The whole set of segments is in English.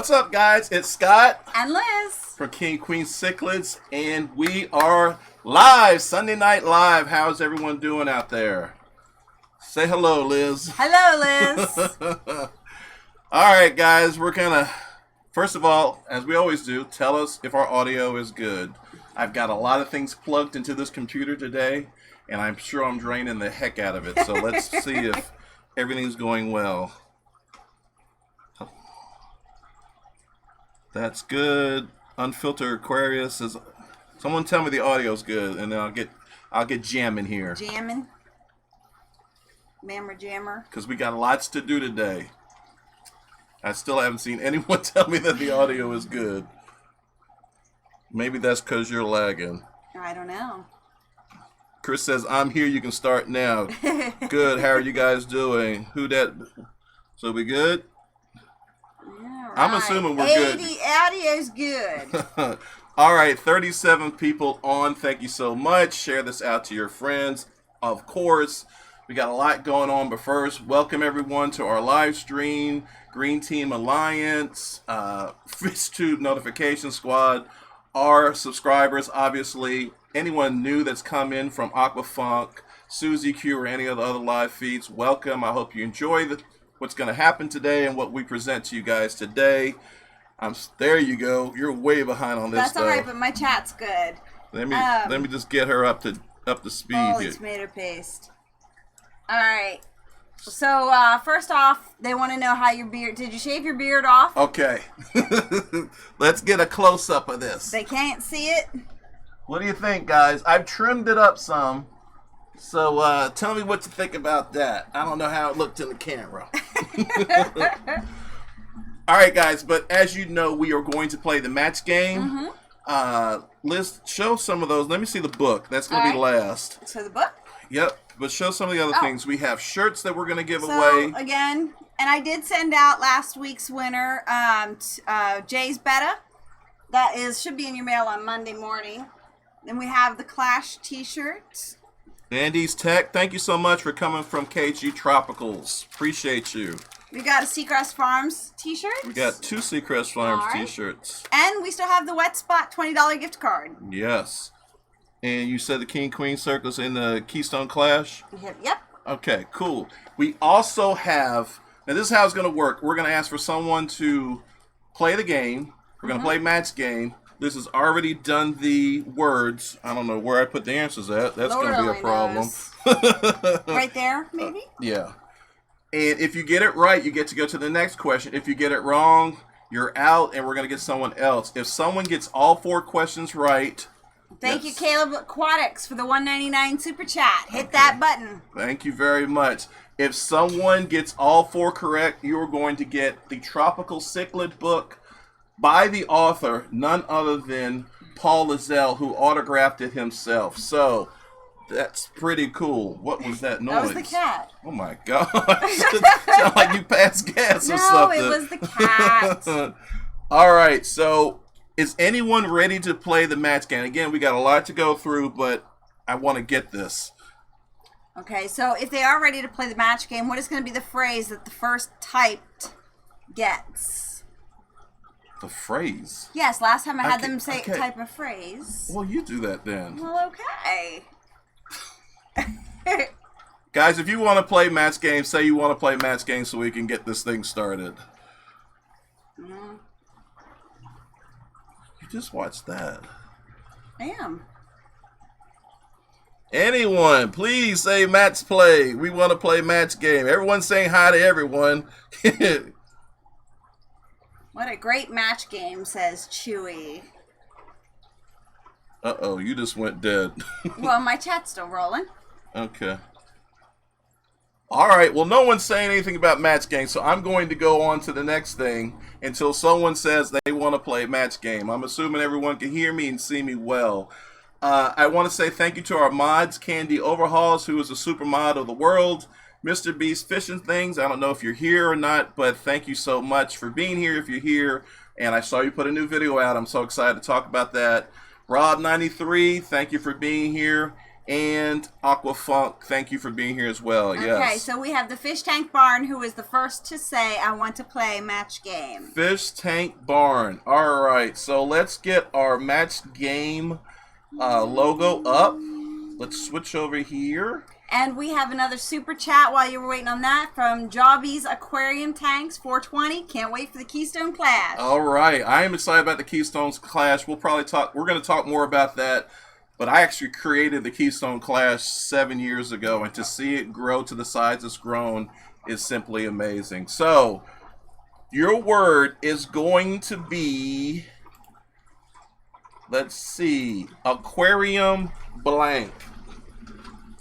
What's up, guys? It's Scott and Liz from King and Queen Cichlids, and we are live, Sunday Night Live. How's everyone doing out there? Say hello, Liz. Hello, Liz. All right, guys, we're gonna, first of all, as we always do, tell us if our audio is good. I've got a lot of things plugged into this computer today, and I'm sure I'm draining the heck out of it. So let's see if everything's going well. That's good. Unfiltered Aquarius says, someone tell me the audio's good, and then I'll get jamming here. Jamming. Mammer jammer. Because we got lots to do today. I still haven't seen anyone tell me that the audio is good. Maybe that's because you're lagging. I don't know. Chris says, I'm here, you can start now. Good, how are you guys doing? Who that? So we good? I'm assuming we're good. Audio's good. All right, 37 people on. Thank you so much. Share this out to your friends. Of course, we got a lot going on, but first, welcome everyone to our live stream. Green Team Alliance, Fishtube Notification Squad, our subscribers, obviously. Anyone new that's come in from Aquafunk, Susie Q, or any of the other live feeds, welcome. I hope you enjoy what's going to happen today and what we present to you guys today. There you go. You're way behind on this That's stuff. all right, but my chat's good. Let me just get her up to speed. Holy tomato paste. All right. So first off, they want to know how your beard. Did you shave your beard off? Okay. Let's get a close up of this. They can't see it. What do you think, guys? I've trimmed it up some. So tell me what you think about that. I don't know how it looked in the camera. All right, guys, but as you know, we are going to play the match game. Liz, show some of those. Let me see the book. That's going to be last. So the book? Yep, but show some of the other things. We have shirts that we're going to give away. So, again, and I did send out last week's winner, Jay's Betta. That should be in your mail on Monday morning. Then we have the Clash t-shirts. Andy's Tech, thank you so much for coming from KG Tropicals. Appreciate you. We got a Seacrest Farms t-shirt. We got 2 Seacrest Farms t-shirts. And we still have the Wet Spot $20 gift card. Yes. And you said the King Queen Circus in the Keystone Clash? Yep. Okay, cool. We also have, now this is how it's going to work. We're going to ask for someone to play the game. We're going to play match game. This has already done the words. I don't know where I put the answers at. That's going to be a problem. Right there, maybe? Yeah. And if you get it right, you get to go to the next question. If you get it wrong, you're out, and we're going to get someone else. If someone gets all 4 questions right... Thank you, Caleb Aquatics, for the $1.99 super chat. Hit that button. Thank you very much. If someone gets all 4 correct, you're going to get the Tropical Cichlid book by the author, none other than Paul Lizelle, who autographed it himself. So, that's pretty cool. What was that noise? That was the cat. Oh my God. Sound like you passed gas or something. No, it was the cat. All right, so is anyone ready to play the match game? Again, we got a lot to go through, but I want to get this. Okay, so if they are ready to play the match game, what is going to be the phrase that the first typed gets? The phrase? Yes, last time I had them say type a phrase. Well, you do that then. Well, okay. Guys, if you want to play match games, say you want to play match games so we can get this thing started. You just watched that. I am. Anyone, please say match play. We want to play match game. Everyone's saying hi to everyone. What a great match game, says Chewy. Uh-oh, you just went dead. Well, my chat's still rolling. Okay. All right, well, no one's saying anything about match game, so I'm going to go on to the next thing until someone says they want to play match game. I'm assuming everyone can hear me and see me well. I want to say thank you to our mods, Candy Overhauls, who is a super mod of the world. Mr. Beast Fishing Things, I don't know if you're here or not, but thank you so much for being here if you're here. And I saw you put a new video out. I'm so excited to talk about that. Rob93, thank you for being here. And Aquafunk, thank you for being here as well. Okay, Yes. so we have the Fish Tank Barn, who is the first to say, I want to play match game. Fish Tank Barn. All right, so let's get our match game logo up. Let's switch over here. And we have another super chat while you were waiting on that from Jobby's Aquarium Tanks 420. Can't wait for the Keystone Clash. All right, I am excited about the Keystones Clash. We're going to talk more about that. But I actually created the Keystone Clash 7 years ago, and to see it grow to the size it's grown is simply amazing. So, your word is going to be, let's see, aquarium blank.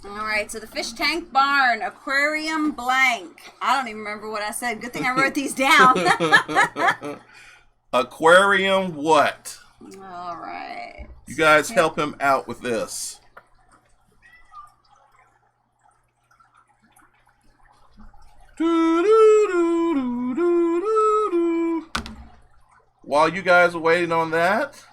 All right, so the Fish Tank Barn, aquarium blank. I don't even remember what I said. Good thing I wrote these down. Aquarium what? All right. You guys help him out with this. While you guys are waiting on that,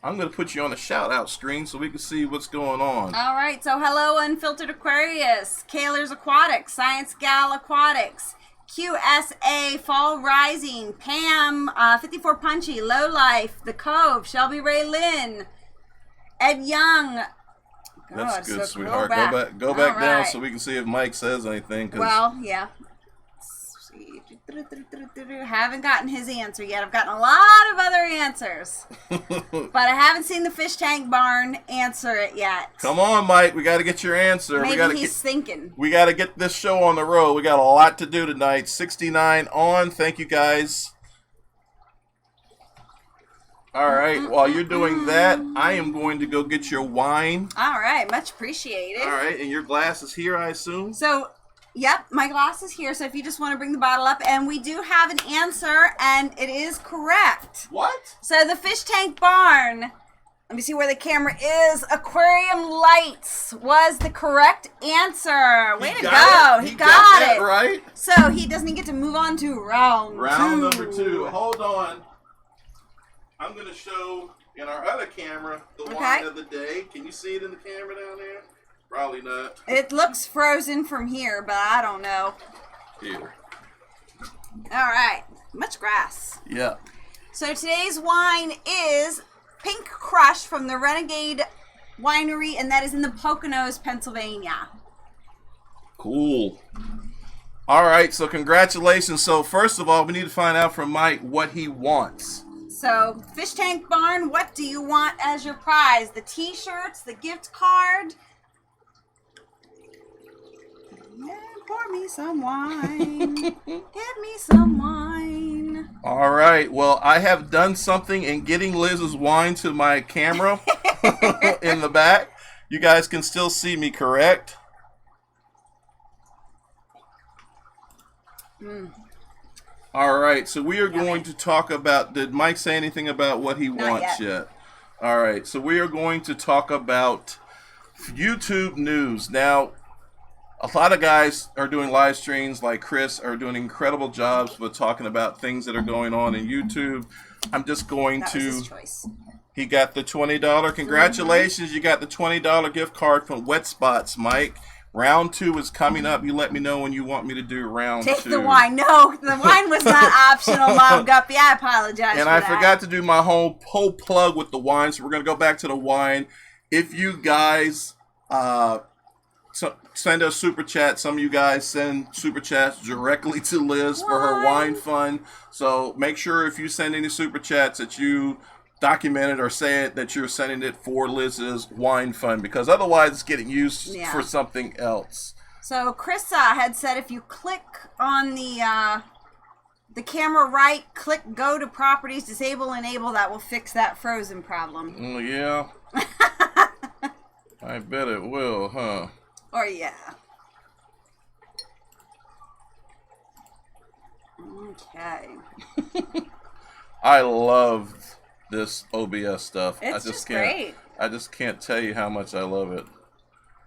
I'm going to put you on a shout-out screen so we can see what's going on. All right, so hello, Unfiltered Aquarius, Kaler's Aquatics, Science Gal Aquatics, QSA Fall Rising, Pam, 54 Punchy, Low Life, The Cove, Shelby Ray Lynn, Ed Young. That's good, so sweetheart. Go back All down right. so we can see if Mike says anything. Well, yeah. Let's see. Haven't gotten his answer yet. I've gotten a lot of other answers. But I haven't seen the Fish Tank Barn answer it yet. Come on, Mike. We got to get your answer. Maybe he's thinking. We got to get this show on the road. We got a lot to do tonight. 69 on. Thank you, guys. All right. While you're doing that, I am going to go get your wine. All right. Much appreciated. All right. And your glass is here, I assume? So, yep, my glass is here. So if you just want to bring the bottle up. And we do have an answer, and it is correct. What? So the Fish Tank Barn, let me see where the camera is. Aquarium lights was the correct answer. Way to go. He got it. Right. So he doesn't get to move on to round number 2. Hold on. I'm going to show in our other camera the wine of the day. Can you see it in the camera down there? Probably not. It looks frozen from here, but I don't know. Here. All right. Much grass. Yeah. So today's wine is Pink Crush from the Renegade Winery, and that is in the Poconos, Pennsylvania. Cool. All right, so congratulations. So first of all, we need to find out from Mike what he wants. So, Fish Tank Barn, what do you want as your prize? The t-shirts, the gift card? Yeah, pour me some wine. Get me some wine. All right, well, I have done something in getting Liz's wine to my camera in the back. You guys can still see me, correct? All right, so we are going to talk about, did Mike say anything about what he wants yet? All right, so we are going to talk about YouTube news. Now, a lot of guys are doing live streams, like Chris, are doing incredible jobs with talking about things that are going on in YouTube. I'm just going That to... was his choice. He got the $20. Congratulations, you got the $20 gift card from Wet Spots, Mike. Round 2 is coming up. You let me know when you want me to do round 2. Take the wine. No, the wine was not optional, Mom Guppy. I apologize And for I that. forgot to do my whole plug with the wine, so we're going to go back to the wine. If you guys send us super chats, some of you guys send super chats directly to Liz for her wine fund. So make sure if you send any super chats that you document it or say it that you're sending it for Liz's wine fund, because otherwise it's getting used for something else. So Chris had said if you click on the camera right, click go to properties, disable, enable, that will fix that frozen problem. Oh, yeah. I bet it will, huh? Or yeah. Okay. I love this OBS stuff. It's just great. I just can't tell you how much I love it.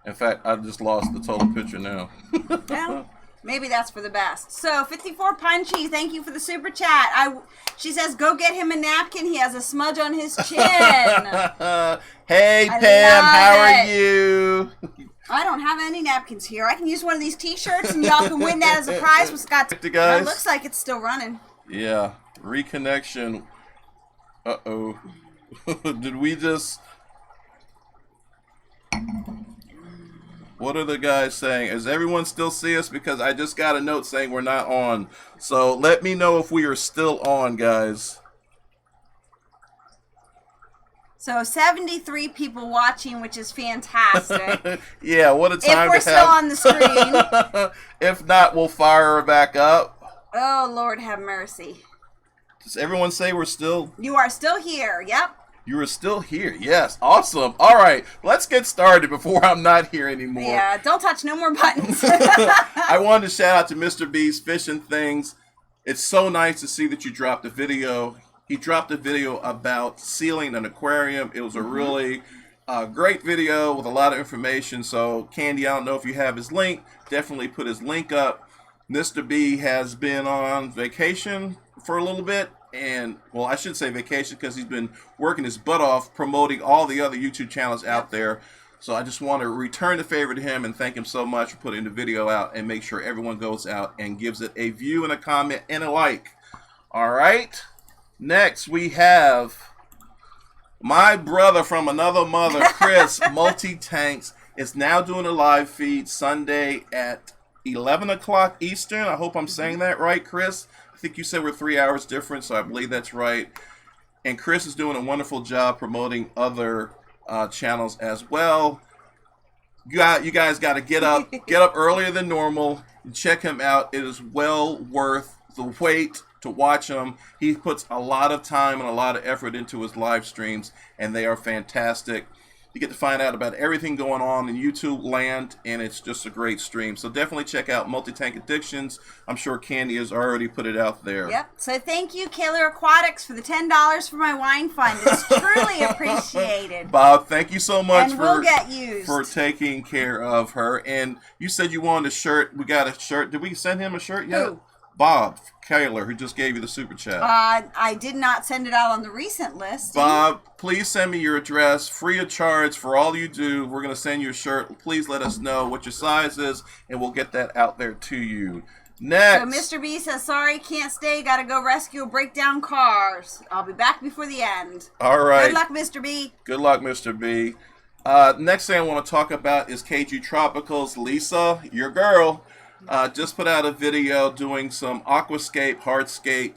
In fact, I just lost the total picture now. Well, maybe that's for the best. So 54 Punchy, thank you for the super chat. She says go get him a napkin. He has a smudge on his chin. Hey Pam, how are you? I don't have any napkins here. I can use one of these T-shirts, and y'all can win that as a prize with Scott. Guys. It looks like it's still running. Yeah, reconnection. Uh-oh. Did we just... What are the guys saying? Is everyone still see us? Because I just got a note saying we're not on. So let me know if we are still on, guys. So 73 people watching, which is fantastic. Yeah, what a time if we're still on the screen. If not, we'll fire her back up. Oh, Lord have mercy. Does everyone say we're still... You are still here, yep. You are still here, yes. Awesome. All right, let's get started before I'm not here anymore. Yeah, don't touch no more buttons. I wanted to shout out to Mr. B's Fishing Things. It's so nice to see that you dropped a video. He dropped a video about sealing an aquarium. It was a really great video with a lot of information. So, Candy, I don't know if you have his link. Definitely put his link up. Mr. B has been on vacation for a little bit. And, well, I should say vacation because he's been working his butt off promoting all the other YouTube channels out there. So I just want to return the favor to him and thank him so much for putting the video out and make sure everyone goes out and gives it a view and a comment and a like. All right. Next, we have my brother from another mother, Chris, Multi-Tanks, is now doing a live feed Sunday at 11 o'clock Eastern. I hope I'm saying that right, Chris. I think you said we're 3 hours different, so I believe that's right. And Chris is doing a wonderful job promoting other channels as well. You guys got to get up earlier than normal and check him out. It is well worth the wait to watch him. He puts a lot of time and a lot of effort into his live streams, and they are fantastic. You get to find out about everything going on in YouTube land, and it's just a great stream. So definitely check out Multi-Tank Addictions. I'm sure Candy has already put it out there. Yep. So thank you, Killer Aquatics, for the $10 for my wine fund. It's truly appreciated. Bob, thank you so much for taking care of her. And you said you wanted a shirt. We got a shirt. Did we send him a shirt yet? Who? Bob Kaler, who just gave you the super chat. I did not send it out on the recent list. Bob, please send me your address, free of charge for all you do. We're going to send you a shirt. Please let us know what your size is, and we'll get that out there to you. Next. So Mr. B says, sorry, can't stay. Got to go rescue breakdown cars. I'll be back before the end. All right. Good luck, Mr. B. Good luck, Mr. B. Next thing I want to talk about is KG Tropicals. Lisa, your girl, just put out a video doing some aquascape, hardscape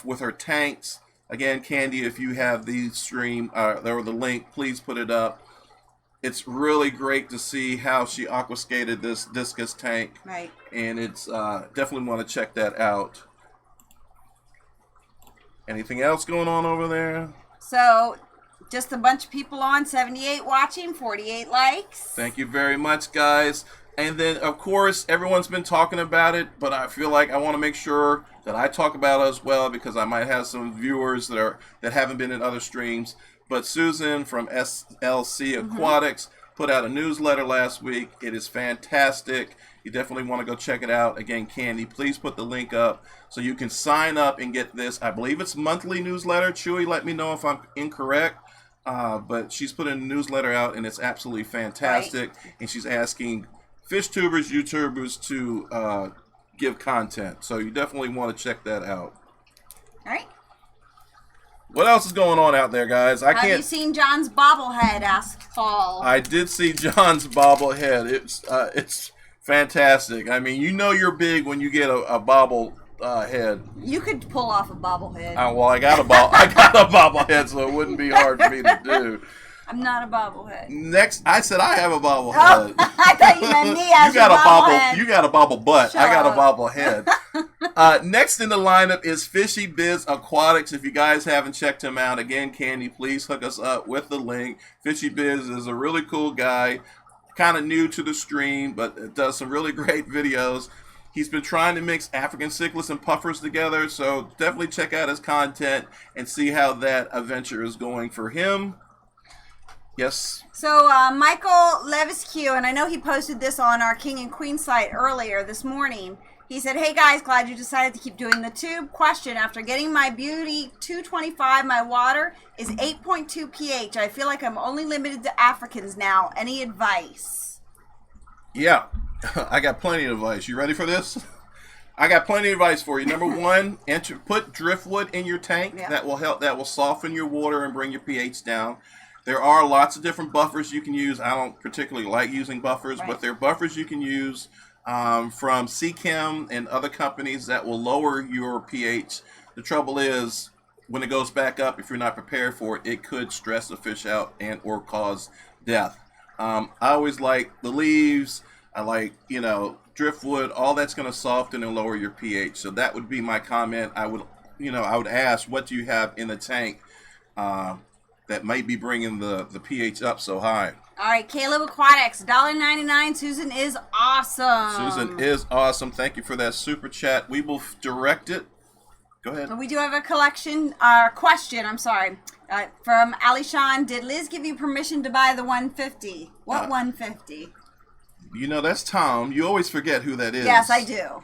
with her tanks. Again, Candy, if you have the stream or the link, please put it up. It's really great to see how she aquascated this discus tank. Right. And it's definitely want to check that out. Anything else going on over there? So, just a bunch of people on, 78 watching, 48 likes. Thank you very much, guys. And then, of course, everyone's been talking about it, but I feel like I want to make sure that I talk about it as well because I might have some viewers that haven't been in other streams. But Susan from SLC Aquatics put out a newsletter last week. It is fantastic. You definitely want to go check it out. Again, Candy, please put the link up so you can sign up and get this. I believe it's monthly newsletter. Chewy, let me know if I'm incorrect. But she's put a newsletter out, and it's absolutely fantastic. Right. And she's asking fish tubers, YouTubers to give content. So you definitely want to check that out. All right. What else is going on out there, guys? Have you seen John's bobblehead? Asked Paul. I did see John's bobblehead. It's fantastic. I mean, you know you're big when you get a bobble head. You could pull off a bobblehead. Well, I got a bobblehead, so it wouldn't be hard for me to do. I'm not a bobblehead. Next, I said I have a bobblehead. Oh, I thought you meant me as your bobblehead. You got a bobble butt. Shut I got up. a bobblehead. Next in the lineup is Fishy Biz Aquatics. If you guys haven't checked him out, again, Candy, please hook us up with the link. Fishy Biz is a really cool guy, kind of new to the stream, but does some really great videos. He's been trying to mix African cichlids and puffers together, so definitely check out his content and see how that adventure is going for him. Yes. So Michael Levisque, and I know he posted this on our King and Queen site earlier this morning. He said, hey guys, glad you decided to keep doing the tube. Question, after getting my Beauty 225, my water is 8.2 pH. I feel like I'm only limited to Africans now. Any advice? Yeah, I got plenty of advice. You ready for this? I got plenty of advice for you. Number one, put driftwood in your tank. Yeah. That will help. That will soften your water and bring your pH down. There are lots of different buffers you can use. I don't particularly like using buffers, Right. but there are buffers you can use from Seachem and other companies that will lower your pH. The trouble is, when it goes back up, if you're not prepared for it, it could stress the fish out and or cause death. I always like the leaves. I like, driftwood. All that's going to soften and lower your pH. So that would be my comment. I would ask, what do you have in the tank that might be bringing the pH up so high? All right, Caleb Aquatics, $1.99. Susan is awesome. Susan is awesome. Thank you for that super chat. We will direct it. Go ahead. We do have a question, from Alishan. Did Liz give you permission to buy the 150? What 150? That's Tom. You always forget who that is. Yes, I do.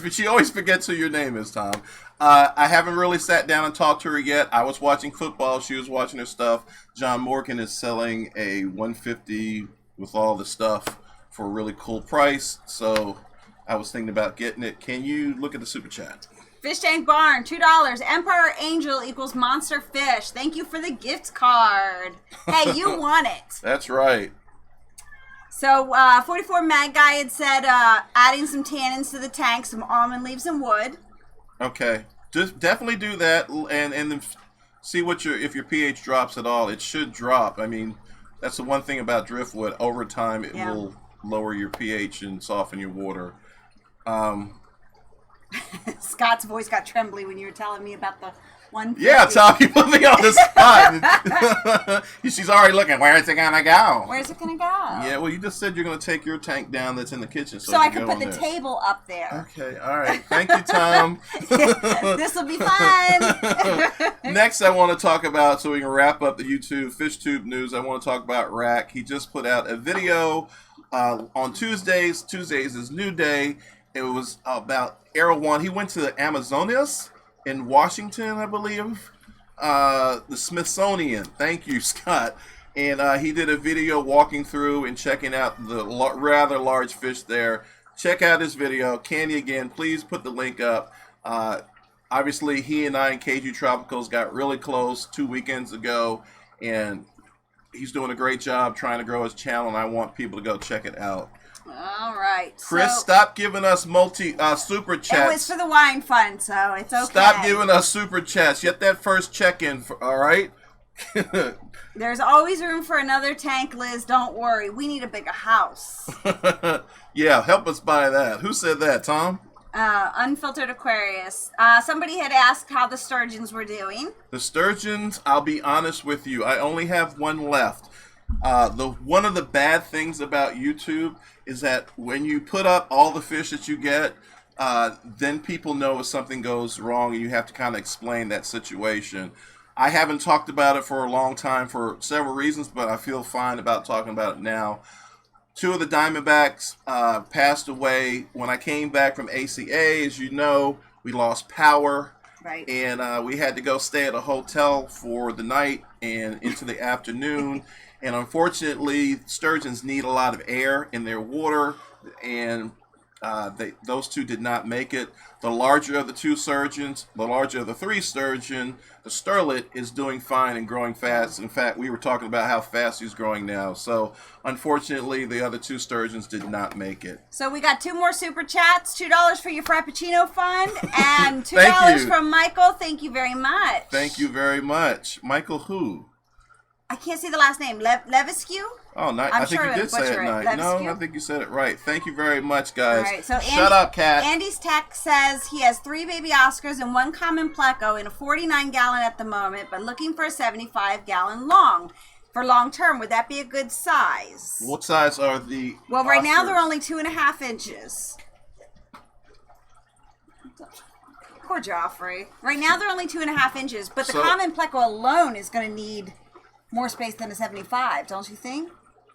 She always forgets who your name is, Tom. I haven't really sat down and talked to her yet. I was watching football. She was watching her stuff. John Morgan is selling a 150 with all the stuff for a really cool price. So I was thinking about getting it. Can you look at the super chat? Fish Tank Barn, $2. Emperor Angel equals Monster Fish. Thank you for the gift card. Hey, you won it. That's right. So, 44 Mag Guy had said adding some tannins to the tank, some almond leaves and wood. Okay. Just definitely do that and then see if your pH drops at all. It should drop. I mean, that's the one thing about driftwood. Over time, it will lower your pH and soften your water. Scott's voice got trembly when you were telling me about the 150. Yeah, Tom, you put me on the spot. She's already looking. Where is it going to go? Where's it going to go? Yeah, well, you just said you're going to take your tank down that's in the kitchen. So I can put the table up there. Okay, all right. Thank you, Tom. This will be fun. Next, I want to talk about, so we can wrap up the YouTube FishTube news, I want to talk about Rack. He just put out a video on Tuesdays. Tuesdays is New Day. It was about Erewhon. He went to the Amazonas in Washington, I believe. The Smithsonian. Thank you, Scott. And he did a video walking through and checking out the rather large fish there. Check out his video. Candy, again, please put the link up. Obviously, he and I and KG Tropicals got really close 2 weekends ago. And he's doing a great job trying to grow his channel. And I want people to go check it out. All right. Chris, stop giving us super chats. It was for the wine fund, so it's okay. Stop giving us super chats. Get that first check-in, all right? There's always room for another tank, Liz. Don't worry. We need a bigger house. Yeah, help us buy that. Who said that, Tom? Unfiltered Aquarius. Somebody had asked how the sturgeons were doing. The sturgeons, I'll be honest with you, I only have one left. One of the bad things about YouTube is that when you put up all the fish that you get, then people know if something goes wrong and you have to kind of explain that situation. I haven't talked about it for a long time for several reasons, but I feel fine about talking about it now. 2 of the Diamondbacks passed away. When I came back from ACA, as you know, we lost power. Right. And we had to go stay at a hotel for the night and into the afternoon. And unfortunately, sturgeons need a lot of air in their water, and those 2 did not make it. The larger of the 2 sturgeons, the larger of the 3 sturgeon, the sterlet, is doing fine and growing fast. In fact, we were talking about how fast he's growing now. So, unfortunately, the other 2 sturgeons did not make it. So we got 2 more super chats. $2 for your Frappuccino fund, and $2 from Michael. Thank you very much. Thank you very much. Michael who? I can't see the last name. Leviscu? Oh, nice. I think you did say it right. No, I think you said it right. Thank you very much, guys. All right, so shut up, Cat. Andy's Tech says he has 3 baby Oscars and 1 common pleco in a 49-gallon at the moment, but looking for a 75-gallon long. For long term, would that be a good size? What size are the Well, right now they're only 2.5 inches. Poor Joffrey. Right now they're only 2.5 inches, but the common pleco alone is going to need more space than a 75, don't you think?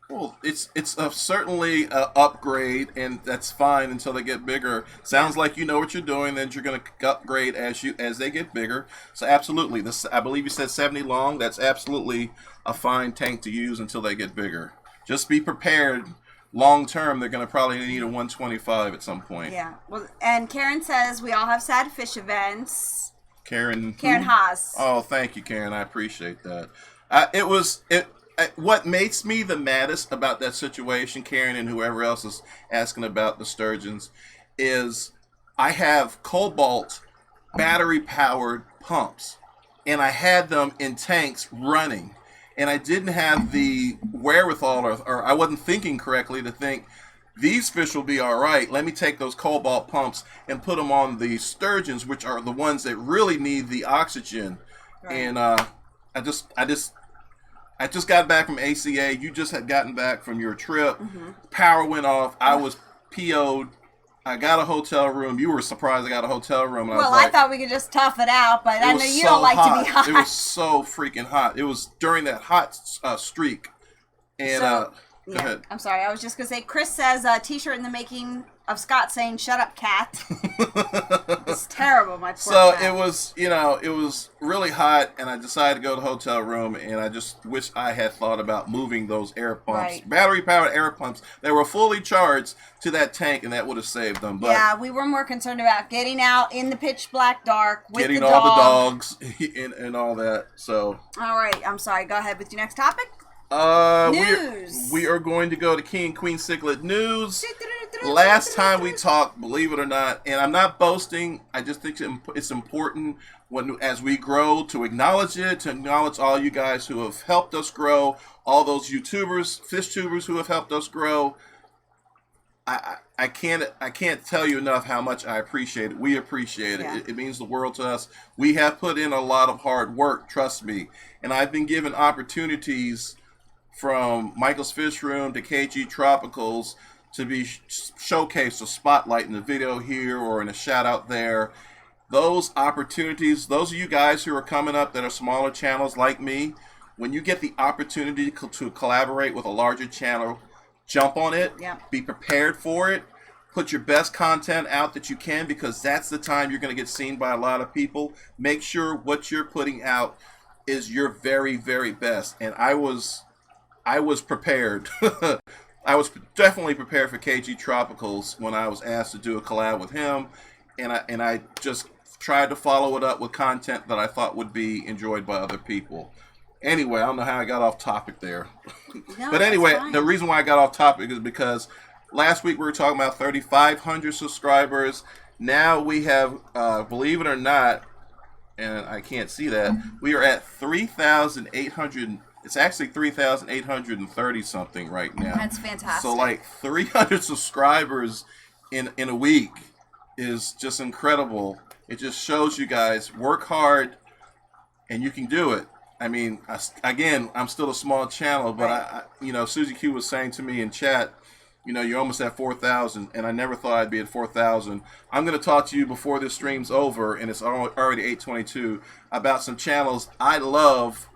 Well, it's certainly an upgrade, and that's fine until they get bigger. Sounds like you know what you're doing, then you're going to upgrade as they get bigger. So absolutely, this, I believe you said 70 long. That's absolutely a fine tank to use until they get bigger. Just be prepared long term, they're going to probably need a 125 at some point. Yeah. Well, and Karen says we all have sad fish events. Karen Haas. Oh, thank you, Karen. I appreciate that. What makes me the maddest about that situation, Karen, and whoever else is asking about the sturgeons, is I have cobalt battery-powered pumps, and I had them in tanks running, and I didn't have the wherewithal, or I wasn't thinking correctly to think, these fish will be all right. Let me take those cobalt pumps and put them on the sturgeons, which are the ones that really need the oxygen. Right. And I just got back from ACA. You just had gotten back from your trip. Mm-hmm. Power went off. I was PO'd. I got a hotel room. You were surprised I got a hotel room. Well, I thought we could just tough it out, but I know you don't like to be hot. It was so freaking hot. It was during that hot streak. And go ahead. I'm sorry. I was just going to say, Chris says, T-shirt in the making of Scott saying, "Shut up, cat." It's terrible, my poor cat. It was, it was really hot, and I decided to go to the hotel room, and I just wish I had thought about moving those air pumps, battery-powered air pumps that were fully charged to that tank, and that would have saved them. But yeah, we were more concerned about getting out in the pitch black dark with getting the all the dogs and all that. So, all right, I'm sorry. Go ahead with your next topic. News. We are going to go to King and Queen Cichlid news. Last time we talked, believe it or not, and I'm not boasting, I just think it's important as we grow to acknowledge it, to acknowledge all you guys who have helped us grow, all those YouTubers, fish tubers who have helped us grow. I can't tell you enough how much I appreciate it. We appreciate it. It means the world to us. We have put in a lot of hard work, trust me. And I've been given opportunities from Michael's Fish Room to KG Tropicals to be showcased or spotlight in the video here or in a shout out there. Those opportunities, those of you guys who are coming up that are smaller channels like me, when you get the opportunity to collaborate with a larger channel, jump on it, be prepared for it, put your best content out that you can, because that's the time you're going to get seen by a lot of people. Make sure what you're putting out is your very, very best. And I was prepared. I was definitely prepared for KG Tropicals when I was asked to do a collab with him, and I just tried to follow it up with content that I thought would be enjoyed by other people. Anyway, I don't know how I got off topic there. No, but anyway, the reason why I got off topic is because last week we were talking about 3,500 subscribers. Now we have, believe it or not, and I can't see that, we are at 3,800. It's actually 3,830 something right now. That's fantastic. So like 300 subscribers in a week is just incredible. It just shows you guys work hard and you can do it. I mean, again, I'm still a small channel, but Susie Q was saying to me in chat, you're almost at 4,000, and I never thought I'd be at 4,000. I'm going to talk to you before this stream's over, and it's already 8:22, about some channels I love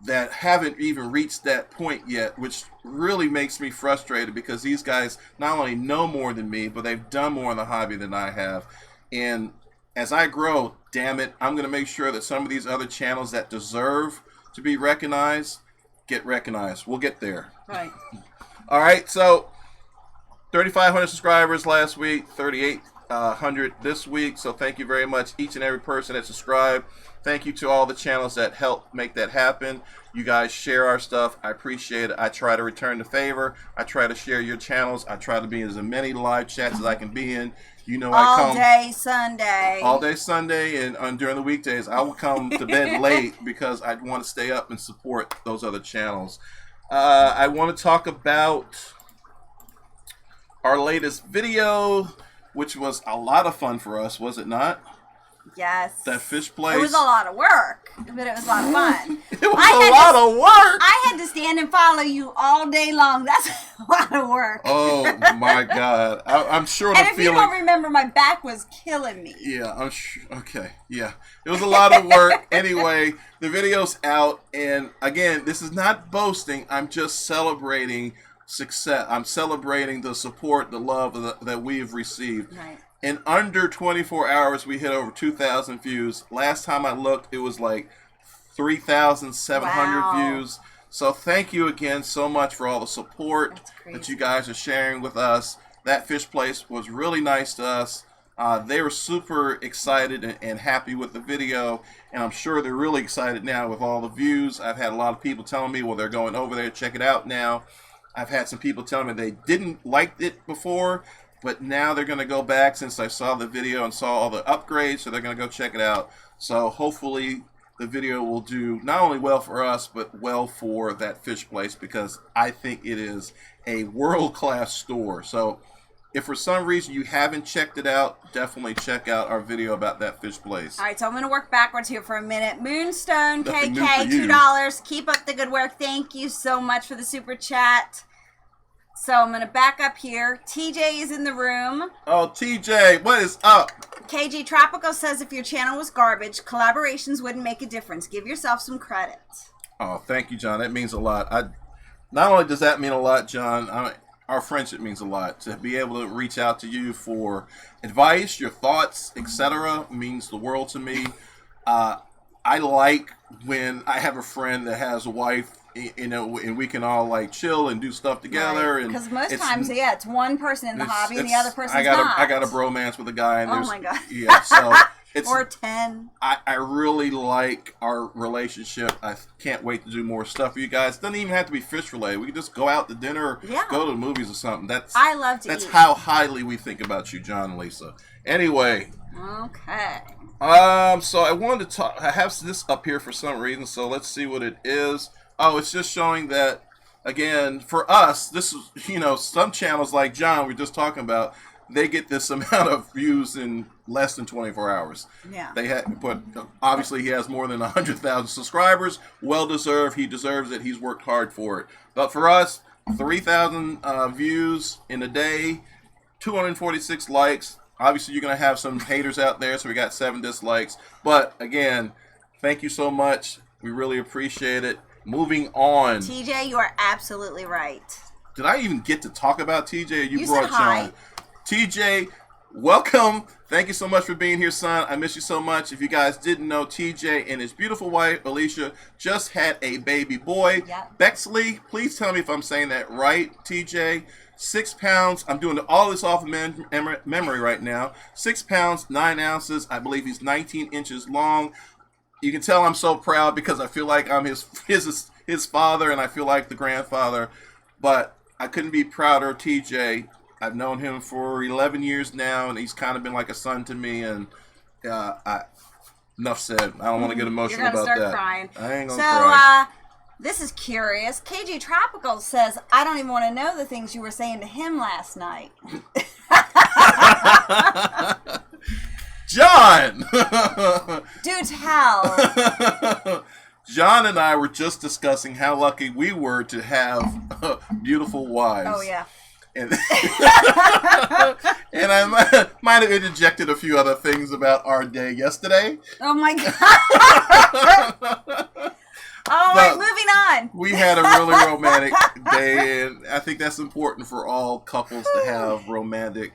that haven't even reached that point yet, which really makes me frustrated because these guys not only know more than me, but they've done more in the hobby than I have. And as I grow, damn it, I'm going to make sure that some of these other channels that deserve to be recognized get recognized. We'll get there. Right. All right, so 3,500 subscribers last week, 3,800 this week. So thank you very much, each and every person that subscribed. Thank you to all the channels that help make that happen. You guys share our stuff. I appreciate it. I try to return the favor. I try to share your channels. I try to be in as many live chats as I can be in. I come all day Sunday, and during the weekdays I will come to bed late because I want to stay up and support those other channels. I want to talk about our latest video, which was a lot of fun for us, was it not? Yes. That fish place. It was a lot of work, but it was a lot of fun. It was a lot of work. I had to stand and follow you all day long. That's a lot of work. Oh my God. I'm sure and if you don't remember, my back was killing me. Yeah, I'm sure. Okay. Yeah. It was a lot of work. Anyway, the video's out. And again, this is not boasting. I'm just celebrating success. I'm celebrating the support, the love that we've received. Right. In under 24 hours, we hit over 2,000 views. Last time I looked, it was like 3,700 views. So thank you again so much for all the support that you guys are sharing with us. That fish place was really nice to us. They were super excited and happy with the video, and I'm sure they're really excited now with all the views. I've had a lot of people telling me, well, they're going over there to check it out now. I've had some people telling me they didn't like it before, but now they're going to go back since I saw the video and saw all the upgrades, so they're going to go check it out. So hopefully the video will do not only well for us, but well for that fish place, because I think it is a world-class store. So if for some reason you haven't checked it out, definitely check out our video about that fish place. All right, so I'm going to work backwards here for a minute. Moonstone Nothing KK, new for you. $2. Keep up the good work. Thank you so much for the super chat. So I'm going to back up here. TJ is in the room. Oh, TJ, what is up? KG Tropical says if your channel was garbage, collaborations wouldn't make a difference. Give yourself some credit. Oh, thank you, John. That means a lot. Not only does that mean a lot, John, our friendship means a lot. To be able to reach out to you for advice, your thoughts, etc., means the world to me. I like when I have a friend that has a wife, you know, and we can all like chill and do stuff together. Right. Because most times, it's one person in the hobby and the other person's I not. got a bromance with a guy. And oh my god! Yeah, so it's or 10. I really like our relationship. I can't wait to do more stuff for you guys. It doesn't even have to be fish related. We can just go out to dinner, go to the movies or something. I love to That's eat. how highly we think about you, John and Lisa. Anyway. Okay. So I wanted to talk. I have this up here for some reason, so let's see what it is. Oh, it's just showing that, again, for us, this is, you know, some channels like John we're just talking about, they get this amount of views in less than 24 hours. Yeah. But obviously he has more than 100,000 subscribers. Well deserved. He deserves it. He's worked hard for it. But for us, 3,000 views in a day, 246 likes. Obviously, you're going to have some haters out there, so we got 7 dislikes. But, again, thank you so much. We really appreciate it. Moving on. TJ, you are absolutely right. Did I even get to talk about TJ? Or you said brought hi. John. TJ, welcome. Thank you so much for being here, son. I miss you so much. If you guys didn't know, TJ and his beautiful wife, Alicia, just had a baby boy. Yep. Bexley, please tell me if I'm saying that right, TJ. 6 pounds. I'm doing all this off of memory right now. 6 pounds, 9 ounces. I believe he's 19 inches long. You can tell I'm so proud because I feel like I'm his father, and I feel like the grandfather. But I couldn't be prouder of TJ. I've known him for 11 years now, and he's kind of been like a son to me. And enough said. I don't want to get emotional about that. You're gonna start crying. I ain't gonna cry. This is curious. KG Tropical says, I don't even want to know the things you were saying to him last night. John! Do tell. John and I were just discussing how lucky we were to have beautiful wives. Oh, yeah. And, and I might have interjected a few other things about our day yesterday. Oh, my God. All right, moving on. We had a really romantic day, and I think that's important for all couples to have romantic,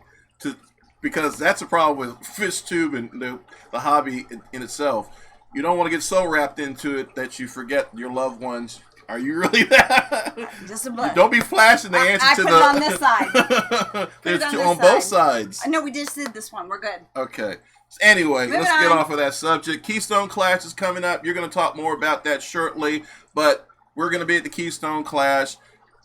because that's a problem with FishTube and the hobby in itself. You don't want to get so wrapped into it that you forget your loved ones. Are you really that? Just a bit. Don't be flashing the answer to I put it on this side. There's two on both sides. No, we just did this one. We're good. Okay. Anyway, let's get on. off of that subject. Keystone Clash is coming up. You're going to talk more about that shortly, but we're going to be at the Keystone Clash.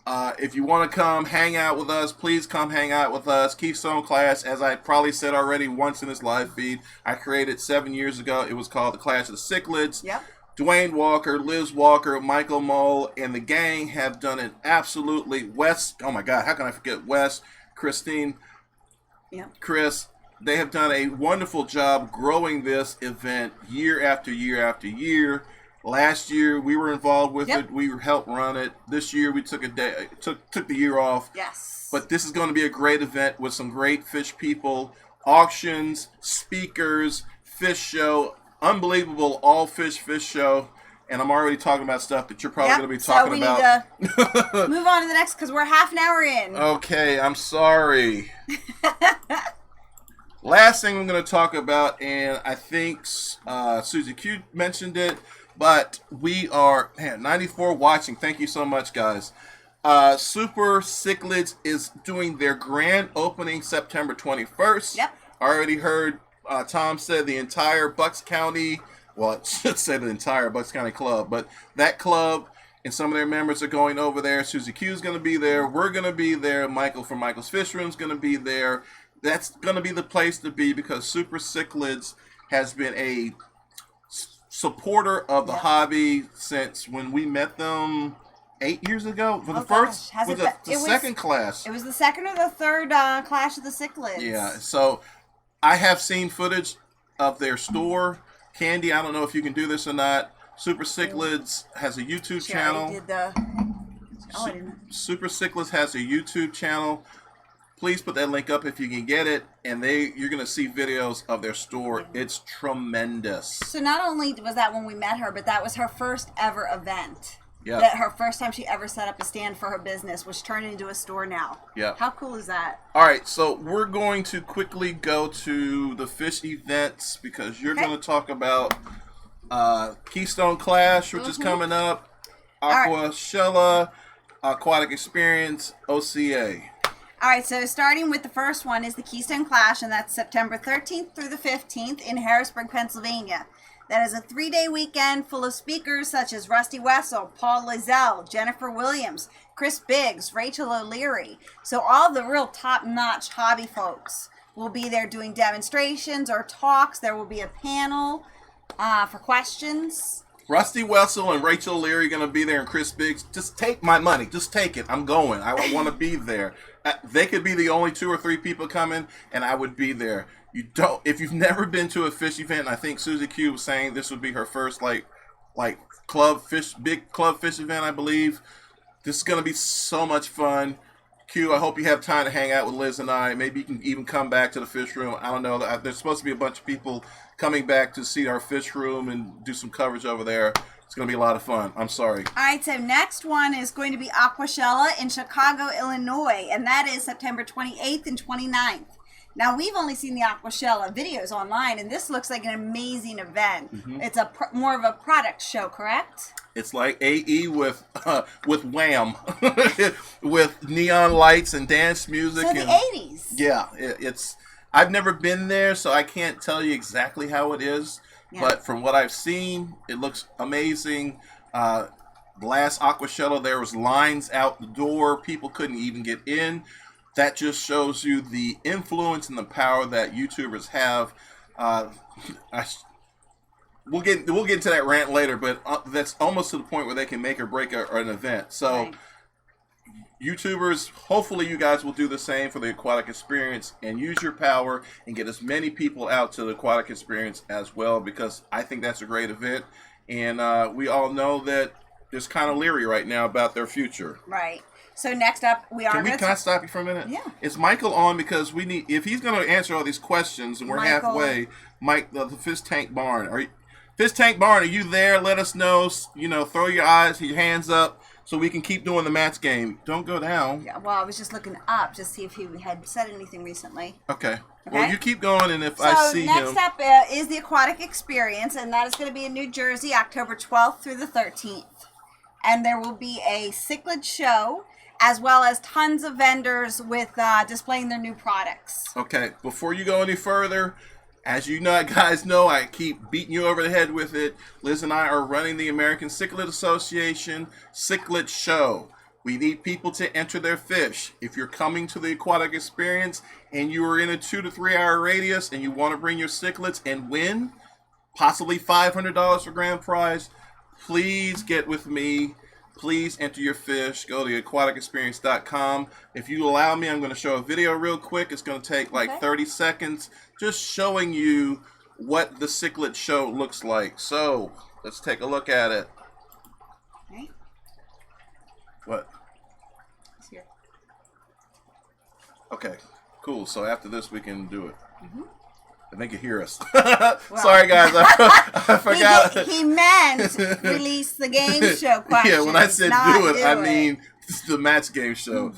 If you want to come hang out with us, please come hang out with us. Keystone Clash, as I probably said already once in this live feed, I created 7 years ago. It was called the Clash of the Cichlids. Yep. Dwayne Walker, Liz Walker, Michael Mole, and the gang have done it absolutely. Wes, oh my God, how can I forget Wes, Christine, Chris. They have done a wonderful job growing this event year after year after year. Last year we were involved with it. We helped run it. This year we took took the year off. Yes. But this is going to be a great event with some great fish people, auctions, speakers, fish show, unbelievable all fish show. And I'm already talking about stuff that you're probably going to be talking about. So we need to move on to the next because we're half an hour in. Okay, I'm sorry. Last thing I'm going to talk about, and I think Susie Q mentioned it, But we are, man, 94 watching. Thank you so much, guys. Super Cichlids is doing their grand opening September 21st. Yep. Already heard Tom said the entire Bucks County, well, it should say the entire Bucks County club, but that club and some of their members are going over there. Susie Q is going to be there. We're going to be there. Michael from Michael's Fish Room is going to be there. That's going to be the place to be because Super Cichlids has been a supporter of the hobby since when we met them 8 years ago. For the second class. It was the second or the third Clash of the Cichlids. Yeah, so I have seen footage of their store. Candy, I don't know if you can do this or not. Super Cichlids has a YouTube channel. I didn't. Super Cichlids has a YouTube channel. Please put that link up if you can get it, and you're going to see videos of their store. It's tremendous. So not only was that when we met her, but that was her first ever event. Yeah. That her first time she ever set up a stand for her business, which turned into a store now. Yeah. How cool is that? All right, so we're going to quickly go to the fish events because you're going to talk about Keystone Clash, which is coming up, Aqua Shella, Aquatic Experience, OCA. All right, so starting with the first one is the Keystone Clash, and that's September 13th through the 15th in Harrisburg, Pennsylvania. That is a 3-day weekend full of speakers such as Rusty Wessel, Paul Lizelle, Jennifer Williams, Chris Biggs, Rachel O'Leary. So all the real top-notch hobby folks will be there doing demonstrations or talks. There will be a panel for questions. Rusty Wessel and Rachel O'Leary are going to be there, and Chris Biggs. Just take my money. Just take it. I'm going. I want to be there. They could be the only 2 or 3 people coming, and I would be there. If you've never been to a fish event, and I think Susie Q was saying this would be her first big club fish event, I believe. This is going to be so much fun. Q, I hope you have time to hang out with Liz and I. Maybe you can even come back to the fish room. I don't know. There's supposed to be a bunch of people coming back to see our fish room and do some coverage over there. It's going to be a lot of fun. I'm sorry. All right, so next one is going to be Aqua Shella in Chicago, Illinois, and that is September 28th and 29th. Now, we've only seen the Aqua Shella videos online, and this looks like an amazing event. Mm-hmm. It's more of a product show, correct? It's like AE with Wham, with neon lights and dance music. So the 80s. Yeah, it's. I've never been there, so I can't tell you exactly how it is. Yeah. But from what I've seen, it looks amazing. The last Aqua Shella, there was lines out the door. People couldn't even get in. That just shows you the influence and the power that YouTubers have. We'll get into that rant later, but that's almost to the point where they can make or break an event. So, right. YouTubers, hopefully you guys will do the same for the Aquatic Experience and use your power and get as many people out to the Aquatic Experience as well, because I think that's a great event. And we all know that there's kind of leery right now about their future. Right. So next up, Can I stop you for a minute? Yeah. Is Michael on? Because we need, if he's going to answer all these questions, and we're halfway. Mike, the Fish Tank Barn. Fish Tank Barn, are you there? Let us know. Throw your hands up so we can keep doing the match game. Don't go down. Yeah. Well, I was just looking up to see if he had said anything recently. Okay. Well, you keep going, and if I see him. So next up is the Aquatic Experience, and that is going to be in New Jersey, October 12th through the 13th. And there will be a cichlid show, as well as tons of vendors with displaying their new products. Okay, before you go any further, as you guys know, I keep beating you over the head with it. Liz and I are running the American Cichlid Association Cichlid Show. We need people to enter their fish. If you're coming to the Aquatic Experience and you are in a 2 to 3 hour radius and you want to bring your cichlids and win, possibly $500 for grand prize, please get with me. Please enter your fish. Go to aquaticexperience.com. If you allow me, I'm going to show a video real quick. It's going to take 30 seconds, just showing you what the cichlid show looks like. So let's take a look at it. Okay. What? It's here. Okay, cool. So after this, we can do it. Mm-hmm. And they can hear us. Sorry, guys. I forgot. He meant release the game show questions. Yeah, when I said do it, I mean the match game show.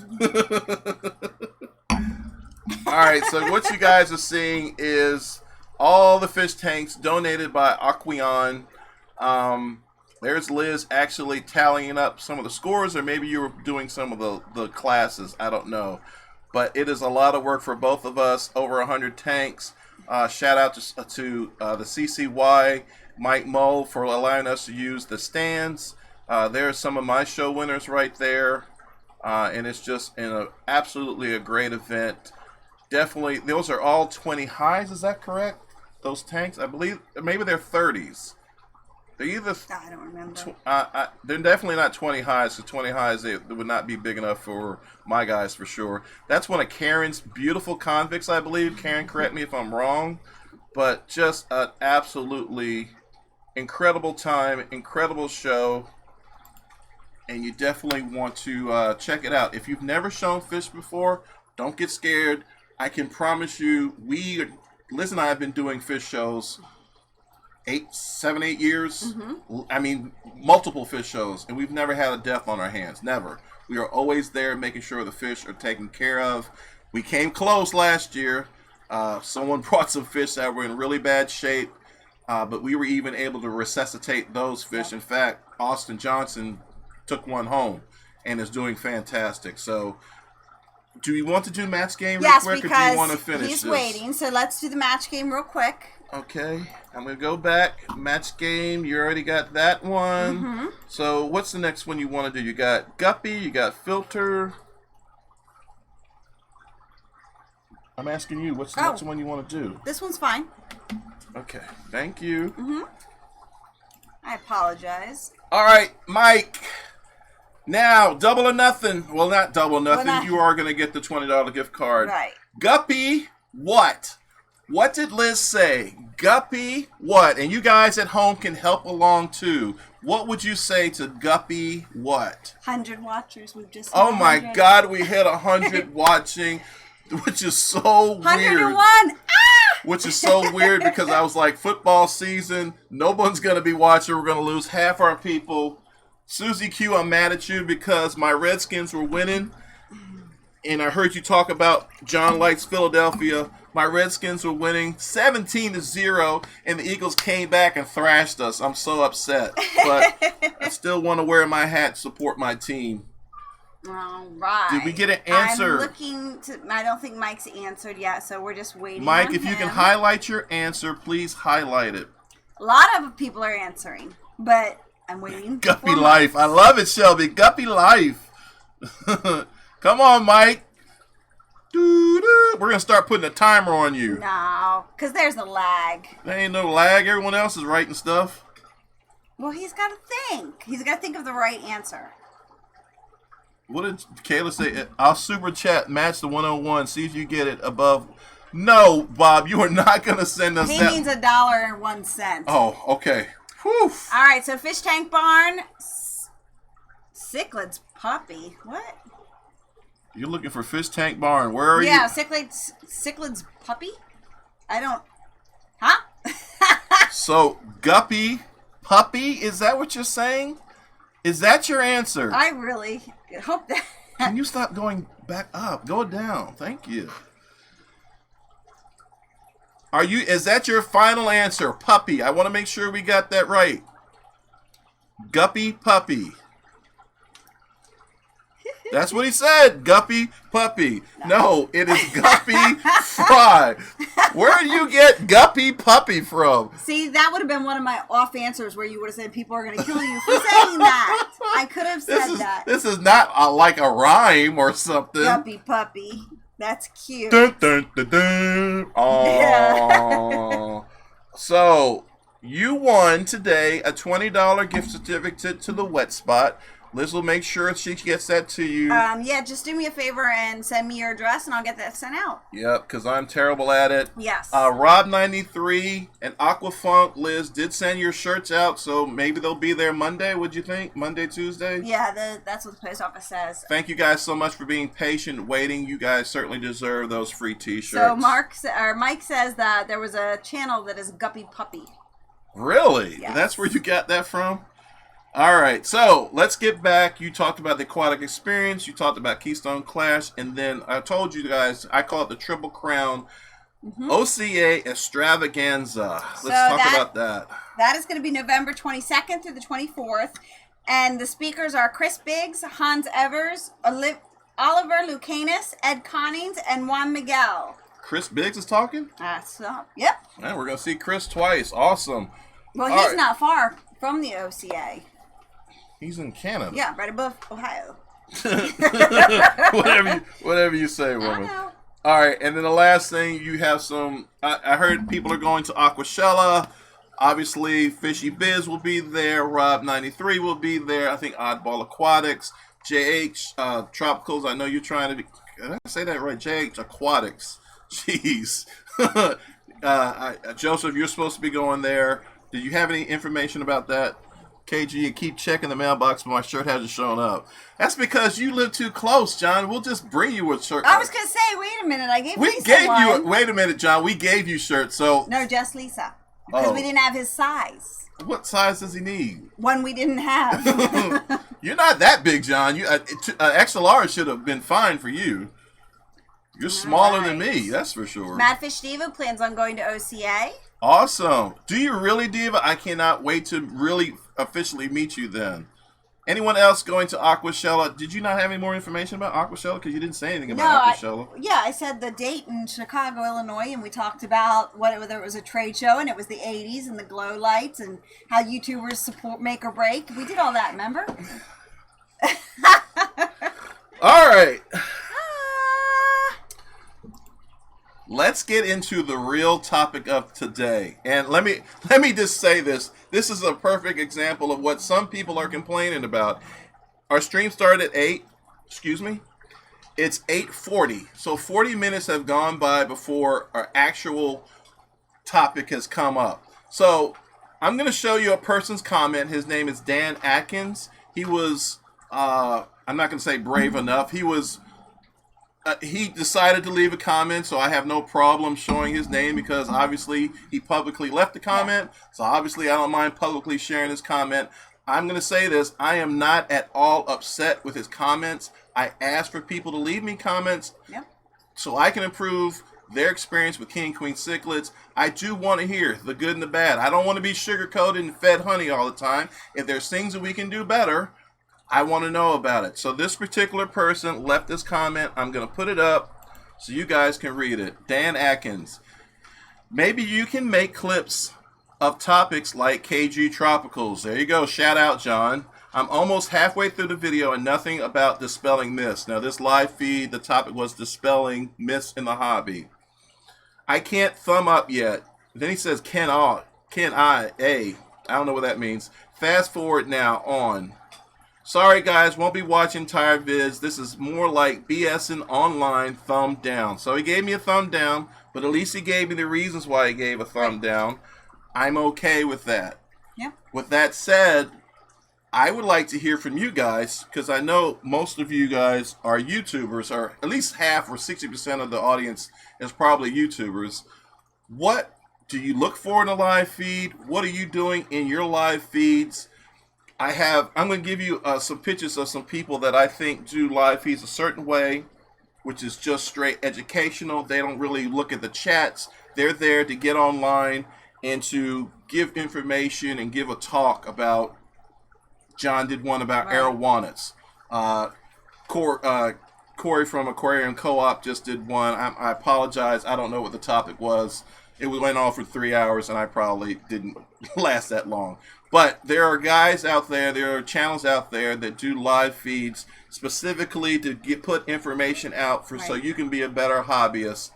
All right, so what you guys are seeing is all the fish tanks donated by Aqueon. There's Liz actually tallying up some of the scores, or maybe you were doing some of the classes. I don't know. But it is a lot of work for both of us. Over 100 tanks. Shout out to the CCY, Mike Mull, for allowing us to use the stands. There's some of my show winners right there. And it's just absolutely a great event. Definitely, those are all 20 highs. Is that correct? Those tanks, I believe, maybe they're 30s. They're either. I don't remember. They're definitely not 20 highs. So 20 highs, they would not be big enough for my guys for sure. That's one of Karen's beautiful convicts, I believe. Karen, correct me if I'm wrong, but just an absolutely incredible time, incredible show, and you definitely want to check it out. If you've never shown fish before, don't get scared. I can promise you, Liz and I have been doing fish shows 7, 8 years. Mm-hmm. I mean, multiple fish shows, and we've never had a death on our hands. Never. We are always there making sure the fish are taken care of. We came close last year. Someone brought some fish that were in really bad shape, but we were even able to resuscitate those fish. In fact, Austin Johnson took one home and is doing fantastic. So, do you want to do match game real quick, or do you want to finish he's this? Waiting, so let's do the match game real quick. Okay, I'm going to go back. Match game, you already got that one. Mm-hmm. So what's the next one you want to do? You got Guppy, you got Filter. I'm asking you, what's the next one you want to do? This one's fine. Okay, thank you. Mm-hmm. I apologize. All right, Mike. Now, double or nothing. Well, not double or nothing. You are going to get the $20 gift card. Right. Guppy, what? What did Liz say? Guppy, what? And you guys at home can help along too. What would you say to Guppy, what? 100 watchers. We've just. Oh my God, we hit 100 watching, which is so weird. 101. Ah! Which is so weird because I was like, football season, no one's going to be watching. We're going to lose half our people. Susie Q, I'm mad at you because my Redskins were winning. And I heard you talk about John Light's Philadelphia. My Redskins were winning 17-0, and the Eagles came back and thrashed us. I'm so upset. But I still want to wear my hat, support my team. All right. Did we get an answer? I'm looking to. I don't think Mike's answered yet, so we're just waiting. Mike, on if him. you can highlight your answer, please highlight it. A lot of people are answering, but I'm waiting. Guppy Life. I love it, Shelby. Guppy Life. Come on, Mike. We're going to start putting a timer on you. No, because there's a lag. There ain't no lag. Everyone else is writing stuff. Well, he's got to think. He's got to think of the right answer. What did Kayla say? I'll super chat match the 101. See if you get it above. No, Bob, you are not going to send us he that. He means $1.01. Oh, okay. Whew. All right, so Fish Tank Barn, Cichlids puppy. What? You're looking for Fish Tank Barn. Where are you? Yeah, Cichlids puppy? I don't... Huh? So, Guppy puppy? Is that what you're saying? Is that your answer? I really hope that... Can you stop going back up? Go down. Thank you. Is that your final answer? Puppy. I want to make sure we got that right. Guppy puppy. That's what he said. Guppy puppy. No, it is Guppy Fry. Where do you get Guppy puppy from? See, that would have been one of my off answers where you would have said people are going to kill you for saying that. I could have said that. This is not like a rhyme or something. Guppy puppy. That's cute. Dun, dun, dun, dun. Aww. So, you won today a $20 gift certificate to the Wet Spot. Liz will make sure she gets that to you. Yeah, just do me a favor and send me your address, and I'll get that sent out. Yep, because I'm terrible at it. Yes. Rob93 and Aquafunk, Liz, did send your shirts out, so maybe they'll be there Monday, would you think? Monday, Tuesday? Yeah, that's what the post office says. Thank you guys so much for being patient, waiting. You guys certainly deserve those free t-shirts. So Mike says that there was a channel that is Guppy Puppy. Really? Yes. That's where you got that from? All right, so let's get back. You talked about the aquatic experience. You talked about Keystone Clash. And then I told you guys, I call it the Triple Crown. OCA Extravaganza. So Let's talk about that. That is going to be November 22nd through the 24th. And the speakers are Chris Biggs, Hans Evers, Oliver Lucanus, Ed Connings, and Juan Miguel. Chris Biggs is talking? Yep. Man, we're going to see Chris twice. Awesome. Well, he's not far from the OCA. He's in Canada. Yeah, right above Ohio. whatever you say, woman. I know. All right, and then the last thing, you have some, I heard people are going to Aquashella. Obviously, Fishy Biz will be there. Rob93 will be there. I think Oddball Aquatics. JH Tropicals, I know you're trying to be, did I say that right? JH Aquatics. Jeez. Joseph, you're supposed to be going there. Did you have any information about that? KG, you keep checking the mailbox, but my shirt hasn't shown up. That's because you live too close, John. We'll just bring you a shirt. I was going to say, wait a minute. I gave Lisa one. Wait a minute, John. We gave you shirts, so. No, just Lisa. Because we didn't have his size. What size does he need? One we didn't have. You're not that big, John. You extra large should have been fine for you. You're smaller than me, that's for sure. Madfish Diva plans on going to OCA. Awesome. Do you really, Diva? I cannot wait to really officially meet you then. Anyone else going to Aquashella? Did you not have any more information about Aquashella? Because you didn't say anything about Aquashella. I said the date in Chicago, Illinois, and we talked about whether it was a trade show, and it was the 80s and the glow lights and how YouTubers support make or break. We did all that, remember? All right. Let's get into the real topic of today. And let me just say this. This is a perfect example of what some people are complaining about. Our stream started at 8. Excuse me. It's 8:40. So 40 minutes have gone by before our actual topic has come up. So I'm going to show you a person's comment. His name is Dan Atkins. He was, I'm not going to say brave enough. He decided to leave a comment, so I have no problem showing his name because obviously he publicly left a comment. So obviously I don't mind publicly sharing his comment. I'm going to say this. I am not at all upset with his comments. I asked for people to leave me comments so I can improve their experience with King and Queen Cichlids. I do want to hear the good and the bad. I don't want to be sugar-coated and fed honey all the time. If there's things that we can do better, I want to know about it. So this particular person left this comment. I'm going to put it up so you guys can read it. Dan Atkins. Maybe you can make clips of topics like KG Tropicals. There you go. Shout out, John. I'm almost halfway through the video and nothing about dispelling myths. Now, this live feed, the topic was dispelling myths in the hobby. I can't thumb up yet. Then he says, I don't know what that means. Fast forward now on. Sorry guys, won't be watching entire vids. This is more like BSing online, thumb down. So he gave me a thumb down, but at least he gave me the reasons why he gave a thumb down. I'm okay with that. Yep. With that said, I would like to hear from you guys, because I know most of you guys are YouTubers, or at least half or 60% of the audience is probably YouTubers. What do you look for in a live feed? What are you doing in your live feeds? I'm going to give you some pictures of some people that I think do live feeds a certain way, which is just straight educational. They don't really look at the chats. They're there to get online and to give information and give a talk about. John did one about arowanas. Corey from Aquarium Co-op just did one. I apologize. I don't know what the topic was. It went on for 3 hours, and I probably didn't last that long. But there are guys out there, there are channels out there that do live feeds specifically to put information out so you can be a better hobbyist.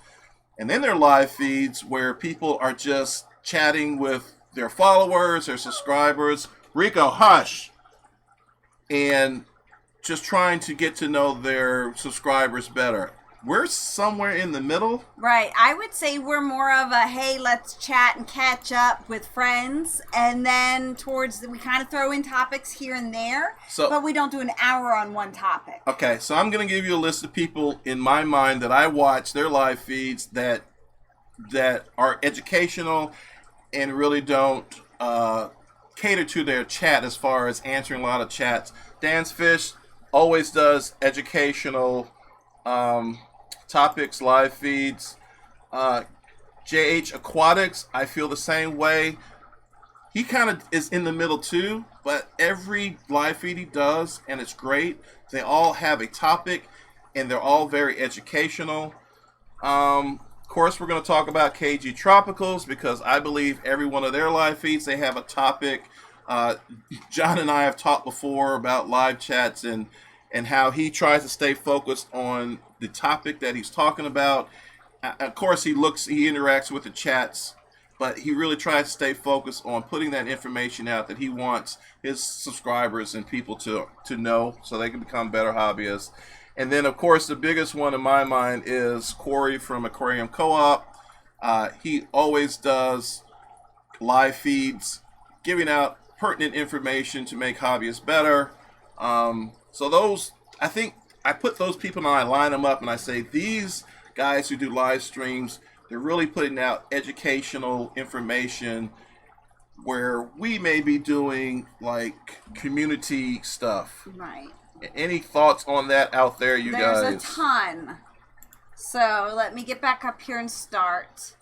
And then there are live feeds where people are just chatting with their followers, their subscribers. Rico, hush! And just trying to get to know their subscribers better. We're somewhere in the middle. Right. I would say we're more of a, hey, let's chat and catch up with friends. And then we kind of throw in topics here and there. But we don't do an hour on one topic. Okay. So I'm going to give you a list of people in my mind that I watch their live feeds that are educational and really don't cater to their chat as far as answering a lot of chats. Dan's Fish always does educational topics, live feeds. JH Aquatics, I feel the same way. He kind of is in the middle too, but every live feed he does, and it's great. They all have a topic, and they're all very educational. Of course, we're going to talk about KG Tropicals because I believe every one of their live feeds, they have a topic. John and I have talked before about live chats and how he tries to stay focused on the topic that he's talking about. Of course, he interacts with the chats, but he really tries to stay focused on putting that information out that he wants his subscribers and people to know so they can become better hobbyists. And then, of course, the biggest one in my mind is Corey from Aquarium Co-op. He always does live feeds, giving out pertinent information to make hobbyists better. So those, I think, I put those people and I line them up and I say, these guys who do live streams, they're really putting out educational information where we may be doing like community stuff. Right. Any thoughts on that out there, you guys? There's a ton. So let me get back up here and start.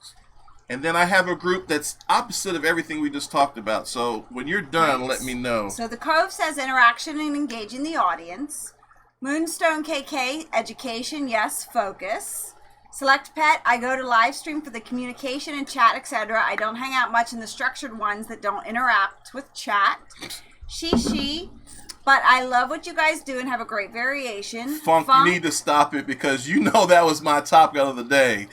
And then I have a group that's opposite of everything we just talked about. So when you're done, let me know. So the Cove says interaction and engaging the audience. Moonstone KK, education, yes, focus. Select Pet, I go to live stream for the communication and chat, etc. I don't hang out much in the structured ones that don't interact with chat. She, but I love what you guys do and have a great variation. Funk, you need to stop it because you know that was my topic of the day.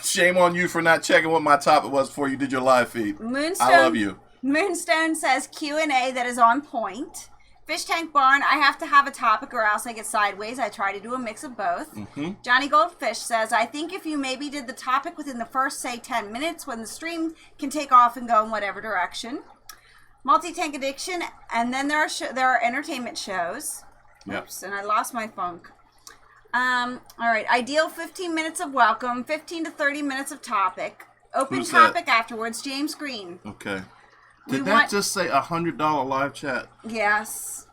Shame on you for not checking what my topic was before you did your live feed. Moonstone, I love you. Moonstone says Q&A that is on point. Fish Tank Barn, I have to have a topic or else I get sideways. I try to do a mix of both. Mm-hmm. Johnny Goldfish says, I think if you maybe did the topic within the first, say, 10 minutes when the stream can take off and go in whatever direction. Multi-Tank Addiction, and then there are entertainment shows. Yep. Oops, and I lost my funk. All right, ideal 15 minutes of welcome, 15 to 30 minutes of topic. Open Who's topic that? Afterwards, James Green. Okay. Did that just say $100 live chat? Yes.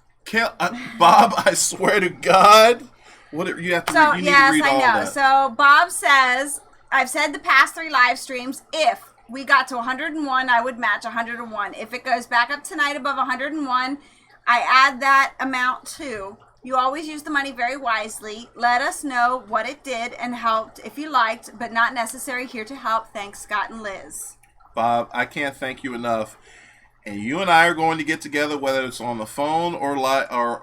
Bob, I swear to God. What you have to read, you need to read all that. So Bob says, I've said the past 3 live streams, if we got to 101, I would match 101. If it goes back up tonight above 101, I add that amount too. You always use the money very wisely. Let us know what it did and helped if you liked, but not necessary here to help. Thanks, Scott and Liz. Bob, I can't thank you enough. And you and I are going to get together, whether it's on the phone or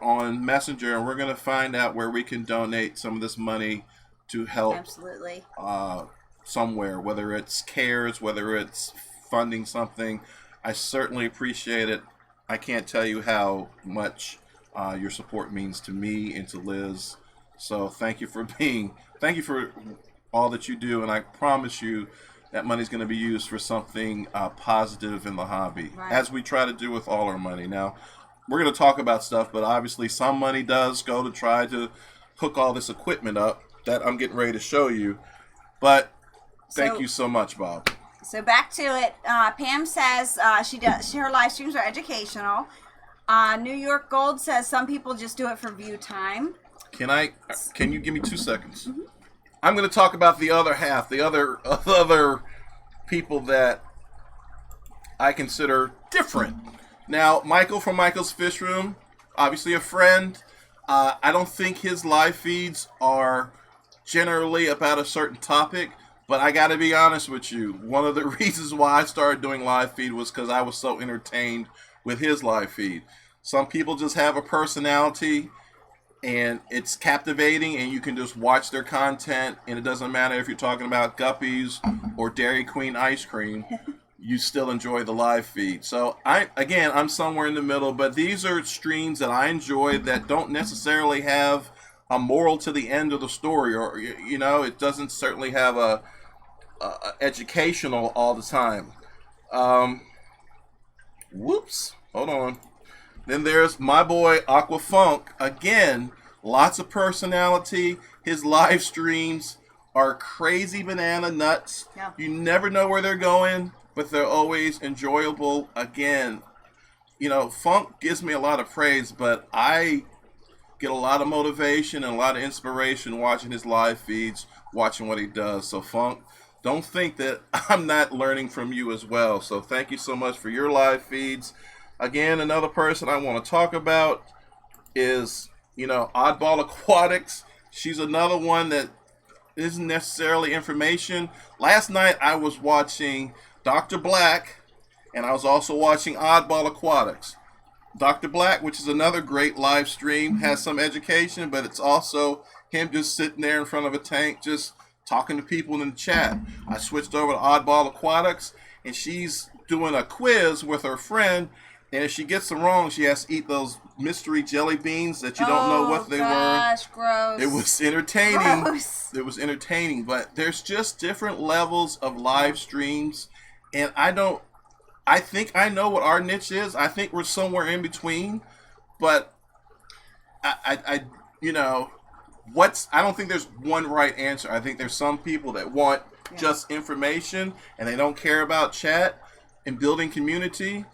on Messenger, and we're going to find out where we can donate some of this money to help. Absolutely. Somewhere, whether it's CARES, whether it's funding something. I certainly appreciate it. I can't tell you how much your support means to me and to Liz. So thank you for all that you do, and I promise you that money's going to be used for something positive in the hobby, right, as we try to do with all our money. Now, we're going to talk about stuff, but obviously some money does go to try to hook all this equipment up that I'm getting ready to show you. But thank you so much, Bob. So back to it. Pam says her live streams are educational. New York Gold says some people just do it for view time. Can you give me 2 seconds? Mm-hmm. I'm going to talk about the other half, the other people that I consider different. Now, Michael from Michael's Fish Room, obviously a friend. I don't think his live feeds are generally about a certain topic, but I got to be honest with you. One of the reasons why I started doing live feed was because I was so entertained with his live feed. Some people just have a personality, and it's captivating, and you can just watch their content, and it doesn't matter if you're talking about guppies or Dairy Queen ice cream, you still enjoy the live feed. So I'm somewhere in the middle, but these are streams that I enjoy that don't necessarily have a moral to the end of the story, or it doesn't certainly have a educational all the time. Whoops, hold on. Then there's my boy Aqua Funk. Again, lots of personality. His live streams are crazy banana nuts. Yeah. You never know where they're going, but they're always enjoyable. Again, Funk gives me a lot of praise, but I get a lot of motivation and a lot of inspiration watching his live feeds, watching what he does. So Funk, don't think that I'm not learning from you as well. So thank you so much for your live feeds. Again, another person I want to talk about is, Oddball Aquatics. She's another one that isn't necessarily information. Last night I was watching Dr. Black, and I was also watching Oddball Aquatics. Dr. Black, which is another great live stream, has some education, but it's also him just sitting there in front of a tank, just talking to people in the chat. I switched over to Oddball Aquatics, and she's doing a quiz with her friend, and if she gets them wrong, she has to eat those mystery jelly beans that you don't know what they were. Gross. It was entertaining. Gross. It was entertaining, but there's just different levels of live streams, and I think I know what our niche is. I think we're somewhere in between, but I don't think there's one right answer. I think there's some people that want just information and they don't care about chat and building community.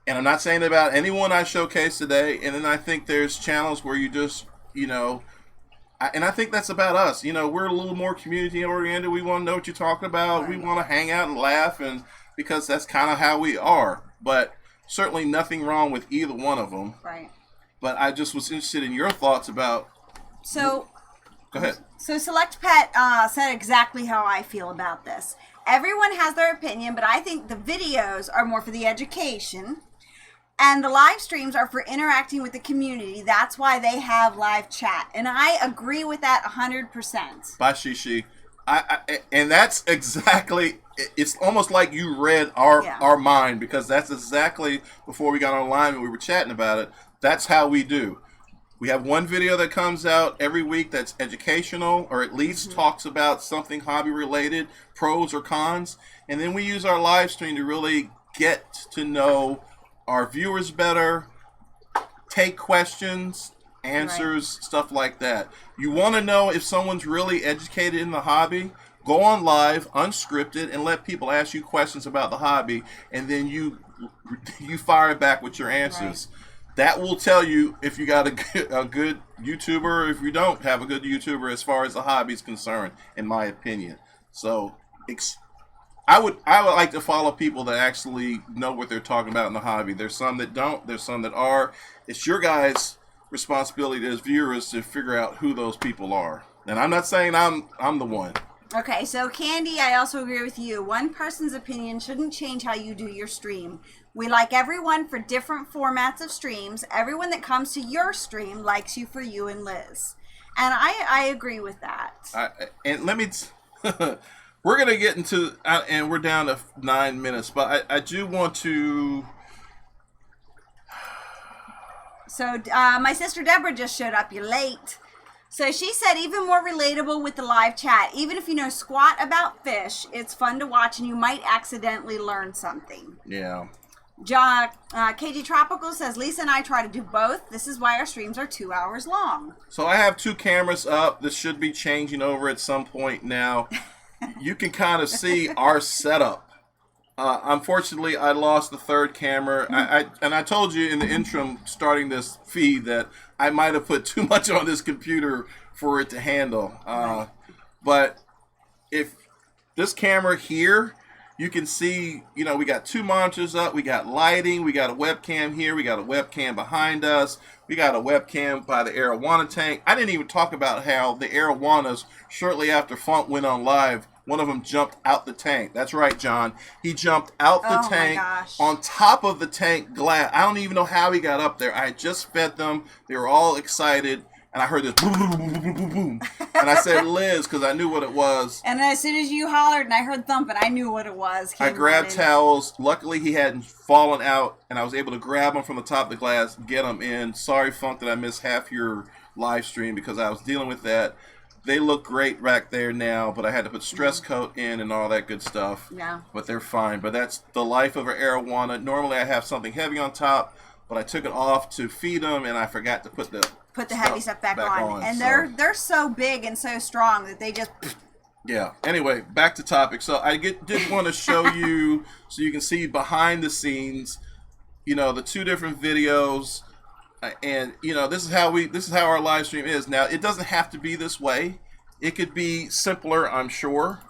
And I'm not saying that about anyone I showcase today. And then I think there's channels where you just, and I think that's about us. We're a little more community oriented. We want to know what you're talking about. Right. We want to hang out and laugh, and because that's kind of how we are. But certainly nothing wrong with either one of them. Right. But I just was interested in your thoughts about. So. Go ahead. So Select Pet said exactly how I feel about this. Everyone has their opinion, but I think the videos are more for the education. And the live streams are for interacting with the community. That's why they have live chat. And I agree with that 100%. Bye, Shishi. And that's exactly, it's almost like you read our mind, because that's exactly, before we got online and we were chatting about it, that's how we do. We have one video that comes out every week that's educational, or at least talks about something hobby related, pros or cons. And then we use our live stream to really get to know our viewers better, take questions, answers, stuff like that. You want to know if someone's really educated in the hobby? Go on live, unscripted, and let people ask you questions about the hobby, and then you fire it back with your answers. Right. That will tell you if you got a good YouTuber, or if you don't have a good YouTuber as far as the hobby is concerned, in my opinion. So I would like to follow people that actually know what they're talking about in the hobby. There's some that don't. There's some that are. It's your guys' responsibility as viewers to figure out who those people are. And I'm not saying I'm the one. Okay, so Candy, I also agree with you. One person's opinion shouldn't change how you do your stream. We like everyone for different formats of streams. Everyone that comes to your stream likes you for you and Liz. And I agree with that. And let me... we're going to get into... and we're down to 9 minutes, but I do want to... So my sister Deborah just showed up. You're late. So she said even more relatable with the live chat. Even if you know squat about fish, it's fun to watch and you might accidentally learn something. Yeah. KG Tropical says, Lisa and I try to do both. This is why our streams are 2 hours long. So I have 2 cameras up. This should be changing over at some point now. You can kind of see our setup. Unfortunately, I lost the third camera. I told you in the interim starting this feed that I might have put too much on this computer for it to handle. But if this camera here, you can see, we got 2 monitors up. We got lighting. We got a webcam here. We got a webcam behind us. We got a webcam by the arowana tank. I didn't even talk about how the arowanas, shortly after Funk went on live, one of them jumped out the tank. That's right, John. He jumped out the tank on top of the tank glass. I don't even know how he got up there. I had just fed them. They were all excited. And I heard this boom, boom, boom, boom, boom, boom. And I said, Liz, because I knew what it was. And as soon as you hollered and I heard thumping, I knew what it was. I grabbed towels. Luckily, he hadn't fallen out. And I was able to grab him from the top of the glass, get him in. Sorry, Funk, that I missed half your live stream because I was dealing with that. They look great back there now, but I had to put stress coat in and all that good stuff. Yeah. But they're fine. But that's the life of an arowana. Normally I have something heavy on top, but I took it off to feed them, and I forgot to put the heavy stuff back on. And they're so big and so strong that they just... Yeah. Anyway, back to topic. So I did want to show you so you can see behind the scenes, the 2 different videos. And this is how our live stream is. Now, it doesn't have to be this way. It could be simpler, I'm sure.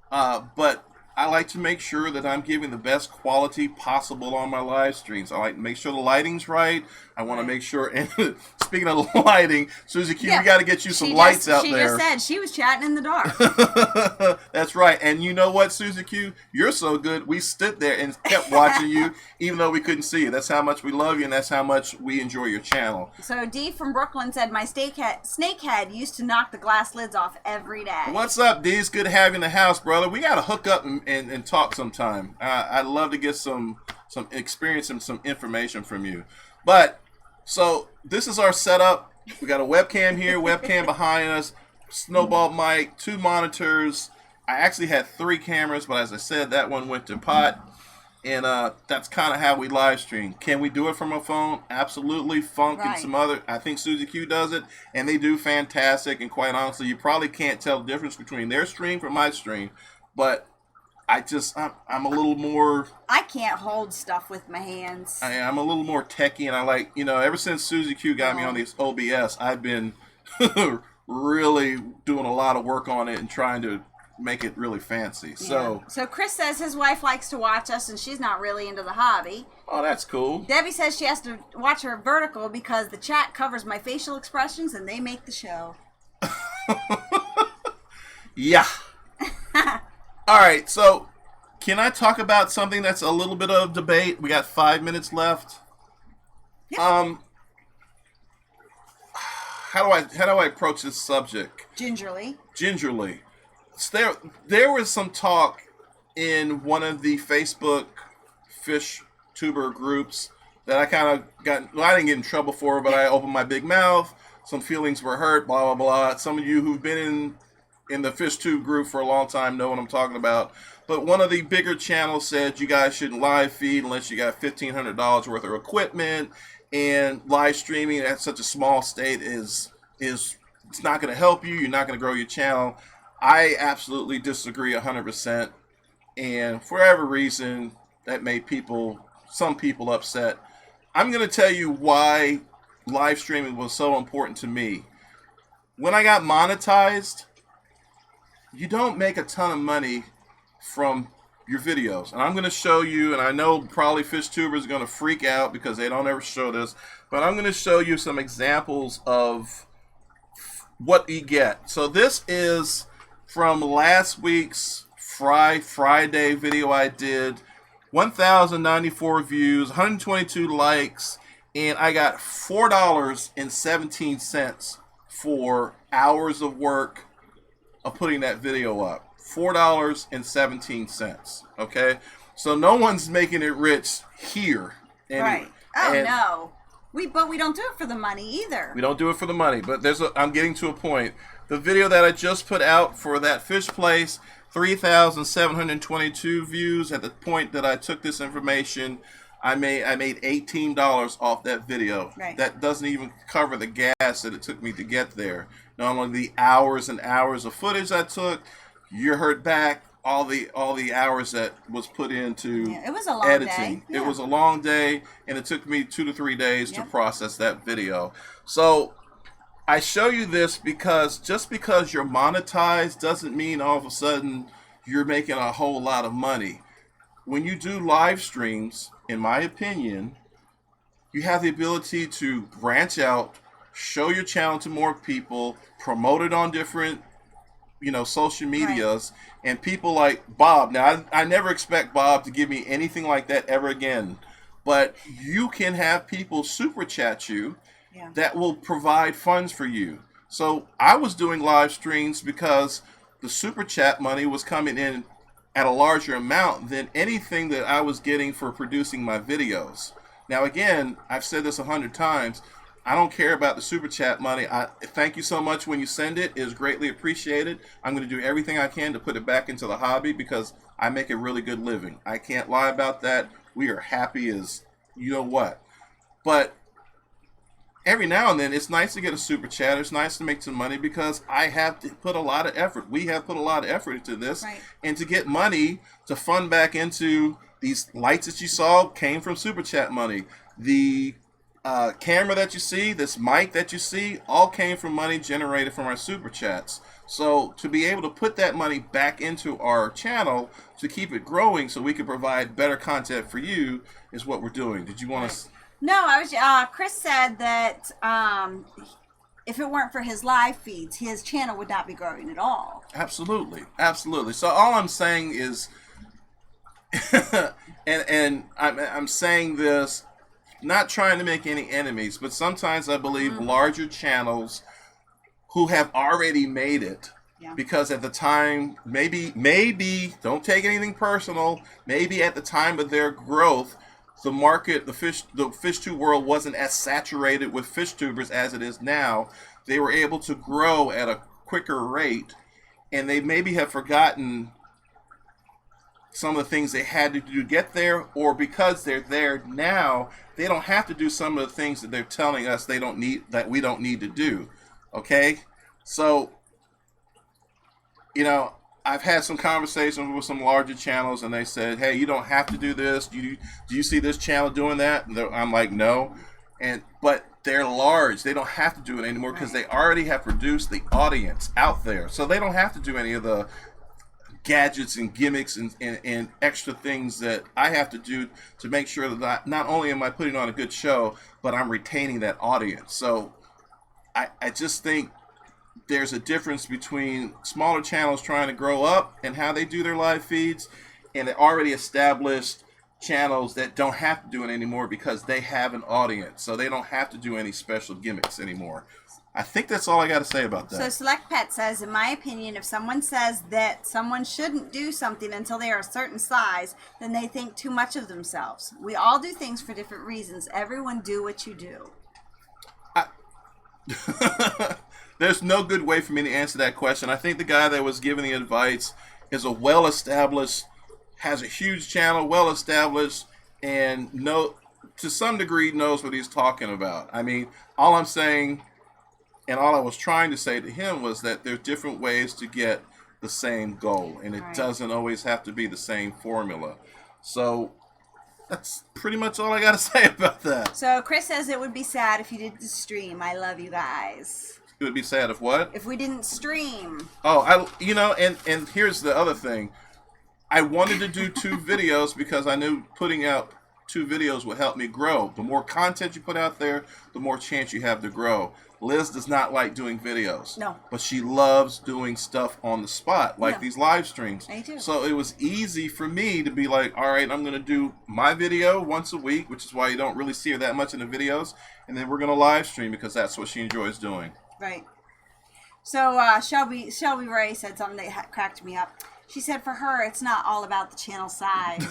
But I like to make sure that I'm giving the best quality possible on my live streams. I like to make sure the lighting's right. I want to make sure. And speaking of lighting, Susie Q, we got to get you some lights out there. She just said she was chatting in the dark. That's right. And you know what, Susie Q? You're so good. We stood there and kept watching you, even though we couldn't see you. That's how much we love you, and that's how much we enjoy your channel. So Dee from Brooklyn said, my snakehead used to knock the glass lids off every day. What's up, Dee? It's good to have you in the house, brother. We got to hook up and talk sometime. I'd love to get some experience and some information from you. But, so, this is our setup. We got a webcam here, webcam behind us, snowball mic, 2 monitors. I actually had 3 cameras, but as I said, that one went to pot. And that's kind of how we live stream. Can we do it from a phone? Absolutely. Funk and some other. I think Susie Q does it, and they do fantastic. And quite honestly, you probably can't tell the difference between their stream from my stream. But I'm a little more. I can't hold stuff with my hands. I'm a little more techie, and I like, ever since Susie Q got me on this OBS, I've been really doing a lot of work on it and trying to make it really fancy. So Chris says his wife likes to watch us and she's not really into the hobby. Oh, that's cool. Debbie says she has to watch her vertical because the chat covers my facial expressions and they make the show. Yeah. All right, so can I talk about something that's a little bit of debate? We got 5 minutes left. Yeah. How do I approach this subject? Gingerly. There was some talk in one of the Facebook fish tuber groups that I kind of got. Well, I didn't get in trouble for, but I opened my big mouth. Some feelings were hurt. Blah blah blah. Some of you who've been in the fish tube group for a long time know what I'm talking about. But one of the bigger channels said you guys shouldn't live feed unless you got $1,500 worth of equipment, and live streaming at such a small state is it's not going to help you. You're not going to grow your channel. I absolutely disagree 100%, and for whatever reason that made some people upset. I'm going to tell you why live streaming was so important to me. When I got monetized, you don't make a ton of money from your videos, and I'm going to show you, and I know probably fish tubers are going to freak out because they don't ever show this, but I'm going to show you some examples of what you get. So this is from last week's Friday video I did. 1,094 views, 122 likes, and I got $4.17 for hours of work of putting that video up. $4.17. Okay? So no one's making it rich here. Right. No. But we don't do it for the money either. We don't do it for the money, but I'm getting to a point. The video that I just put out for that fish place, 3,722 views. At the point that I took this information, I made $18 off that video. Right. That doesn't even cover the gas that it took me to get there. Not only the hours and hours of footage I took, you heard back all the hours that was put into it was a long editing. day. Yeah. It was a long day, and it took me 2 to 3 days to process that video. So I show you this because just because you're monetized doesn't mean all of a sudden you're making a whole lot of money. When you do live streams, in my opinion, you have the ability to branch out, show your channel to more people, promote it on different social medias, and people like Bob. Now, I never expect Bob to give me anything like that ever again, but you can have people super chat you that will provide funds for you. So I was doing live streams because the super chat money was coming in at a larger amount than anything that I was getting for producing my videos. Now, again, I've said this 100 times. I don't care about the super chat money. Thank you so much when you send it. It is greatly appreciated. I'm going to do everything I can to put it back into the hobby because I make a really good living. I can't lie about that. We are happy as you know what. But every now and then, it's nice to get a super chat. It's nice to make some money because I have to put a lot of effort. We have put a lot of effort into this. Right. And to get money to fund back into these lights that you saw came from super chat money. The camera that you see, this mic that you see, all came from money generated from our super chats. So to be able to put that money back into our channel to keep it growing so we can provide better content for you is what we're doing. Did you want to... No, I was. Chris said that if it weren't for his live feeds, his channel would not be growing at all. Absolutely. Absolutely. So all I'm saying is, and I'm saying this, not trying to make any enemies, but sometimes I believe larger channels who have already made it, because at the time, maybe, don't take anything personal, maybe at the time of their growth, the market, the fish tube world wasn't as saturated with fish tubers as it is now. They were able to grow at a quicker rate, and they maybe have forgotten some of the things they had to do to get there, or because they're there now, they don't have to do some of the things that they're telling us they don't need, that we don't need to do. Okay? So, you know, I've had some conversations with some larger channels, and they said, hey, you don't have to do this. Do you see this channel doing that? And I'm like, no. But they're large. They don't have to do it anymore because they already have produced the audience out there. So they don't have to do any of the gadgets and gimmicks and extra things that I have to do to make sure that not only am I putting on a good show, but I'm retaining that audience. So I just think there's a difference between smaller channels trying to grow up and how they do their live feeds, and the already established channels that don't have to do it anymore because they have an audience. So they don't have to do any special gimmicks anymore. I think that's all I got to say about that. So Select Pet says, in my opinion, if someone says that someone shouldn't do something until they are a certain size, then they think too much of themselves. We all do things for different reasons. Everyone do what you do. There's no good way for me to answer that question. I think the guy that was giving the advice is a well-established, has a huge channel, well-established, and to some degree knows what he's talking about. I mean, all I'm saying, and all I was trying to say to him, was that there's different ways to get the same goal, and it doesn't always have to be the same formula. So that's pretty much all I got to say about that. So Chris says it would be sad if you didn't stream. I love you guys. It would be sad if what? If we didn't stream. Oh, and here's the other thing. I wanted to do 2 videos because I knew putting out 2 videos would help me grow. The more content you put out there, the more chance you have to grow. Liz does not like doing videos. No. But she loves doing stuff on the spot, like these live streams. Me too. So it was easy for me to be like, all right, I'm going to do my video once a week, which is why you don't really see her that much in the videos. And then we're going to live stream because that's what she enjoys doing. Right. So Shelby Ray said something that cracked me up. She said for her, it's not all about the channel size.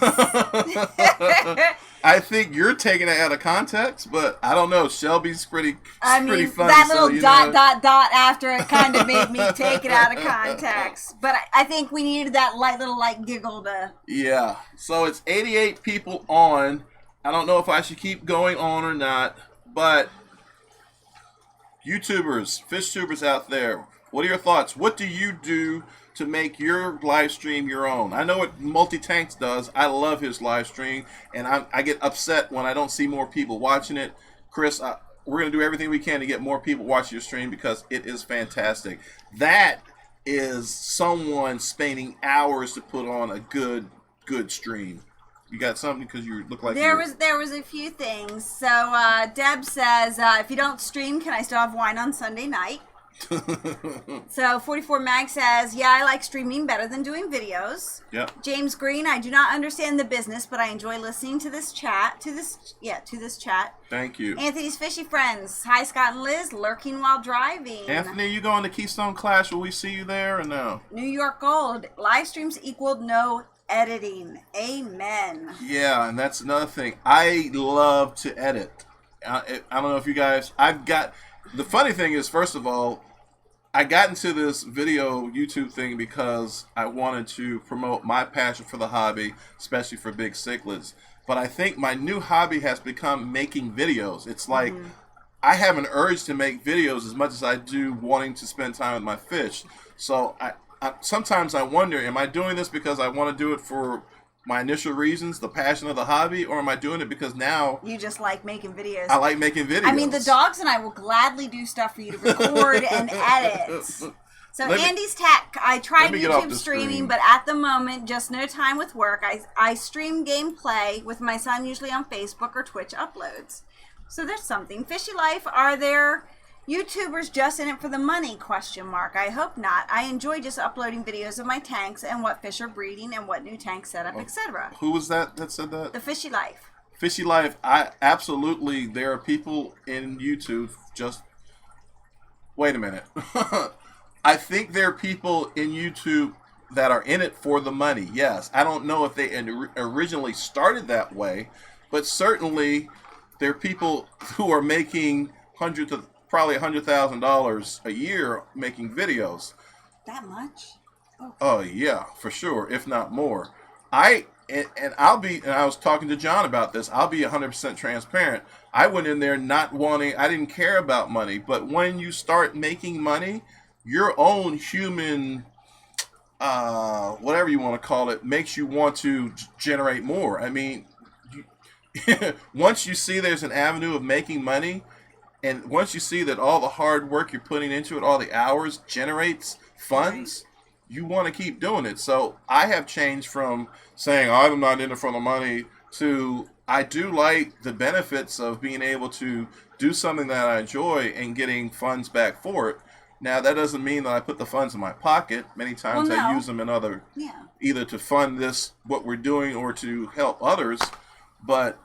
I think you're taking it out of context, but I don't know. Shelby's pretty funny. That little dot after it kind of made me take it out of context. But I think we needed that little giggle to... Yeah. So it's 88 people on. I don't know if I should keep going on or not, but... YouTubers, fish tubers out there, what are your thoughts? What do you do to make your live stream your own? I know what Multi-Tanks does. I love his live stream, and I get upset when I don't see more people watching it. Chris, we're going to do everything we can to get more people watching your stream because it is fantastic. That is someone spending hours to put on a good stream. You got something because you look like there was a few things. So Deb says, if you don't stream, can I still have wine on Sunday night? So 44 Mag says, yeah, I like streaming better than doing videos. Yep. James Green, I do not understand the business, but I enjoy listening to this chat. To this chat. Thank you. Anthony's Fishy Friends. Hi, Scott and Liz, lurking while driving. Anthony, you going to Keystone Clash? Will we see you there or no? New York Gold. Live streams equaled no editing. Amen. Yeah, and that's another thing. I love to edit. I don't know if you guys... The funny thing is, first of all, I got into this video YouTube thing because I wanted to promote my passion for the hobby, especially for big cichlids. But I think my new hobby has become making videos. It's like I have an urge to make videos as much as I do wanting to spend time with my fish. So sometimes I wonder, am I doing this because I want to do it for my initial reasons, the passion of the hobby, or am I doing it because now you just like making videos? I like making videos. I mean, the dogs and I will gladly do stuff for you to record and edit. So Andy's Tech, I tried YouTube streaming, but at the moment, just no time with work. I stream gameplay with my son, usually on Facebook or Twitch uploads. So there's something. Fishy Life, are there YouTubers just in it for the money? Question mark. I hope not. I enjoy just uploading videos of my tanks and what fish are breeding and what new tank setup, etc. Who was that said that? The Fishy Life. Fishy Life, I absolutely, there are people in YouTube just, wait a minute. I think there are people in YouTube that are in it for the money, yes. I don't know if they originally started that way, but certainly there are people who are making probably $100,000 a year making videos. That much? Okay. Oh yeah, for sure, if not more. I was talking to John about this. I'll be 100% transparent. I went in there not wanting, I didn't care about money, but when you start making money, your own human, whatever you want to call it, makes you want to generate more. I mean, once you see there's an avenue of making money, and once you see that all the hard work you're putting into it, all the hours generates funds, you want to keep doing it. So I have changed from saying, I'm not in it for the money, to I do like the benefits of being able to do something that I enjoy and getting funds back for it. Now, that doesn't mean that I put the funds in my pocket. Many times I use them in either to fund what we're doing, or to help others. But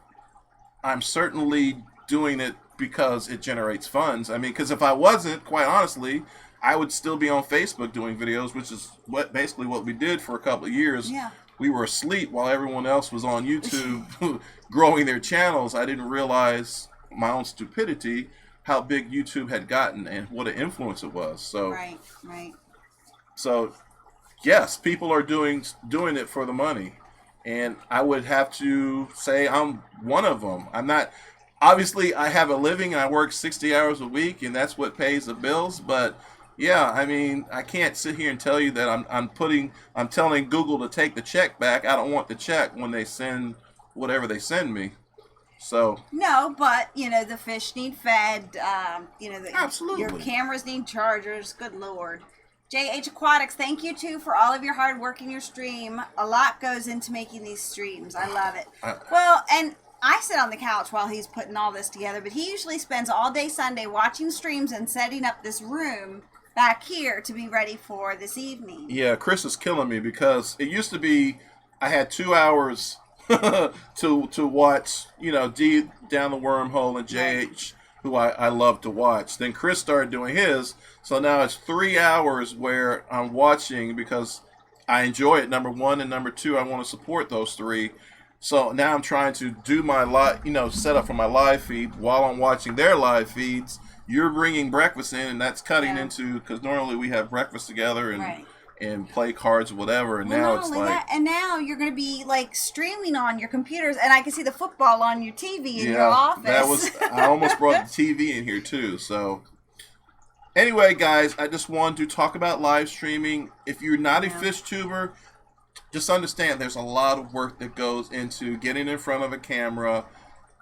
I'm certainly doing it because it generates funds. I mean, because if I wasn't, quite honestly, I would still be on Facebook doing videos, which is basically what we did for a couple of years. Yeah. We were asleep while everyone else was on YouTube growing their channels. I didn't realize my own stupidity, how big YouTube had gotten and what an influence it was. So right. So yes, people are doing it for the money, and I would have to say I'm one of them. I'm not. Obviously, I have a living. I work 60 hours a week, and that's what pays the bills. But yeah, I mean, I can't sit here and tell you that I'm telling Google to take the check back. I don't want the check when they send whatever they send me. So no, but the fish need fed. Absolutely. Your cameras need chargers. Good Lord. JH Aquatics, thank you too for all of your hard work in your stream. A lot goes into making these streams. I love it. Well, and I sit on the couch while he's putting all this together, but he usually spends all day Sunday watching streams and setting up this room back here to be ready for this evening. Yeah, Chris is killing me because it used to be I had 2 hours to watch, D down the wormhole and JH, who I love to watch. Then Chris started doing his, so now it's 3 hours where I'm watching because I enjoy it, number one, and number two, I want to support those three. So now I'm trying to do my set up for my live feed while I'm watching their live feeds. You're bringing breakfast in, and that's cutting into, because normally we have breakfast together and play cards or whatever, and now it's like that, and now you're going to be like streaming on your computers, and I can see the football on your TV in your office. I almost brought the TV in here too. So anyway, guys, I just wanted to talk about live streaming. If you're not a fish tuber, just understand there's a lot of work that goes into getting in front of a camera,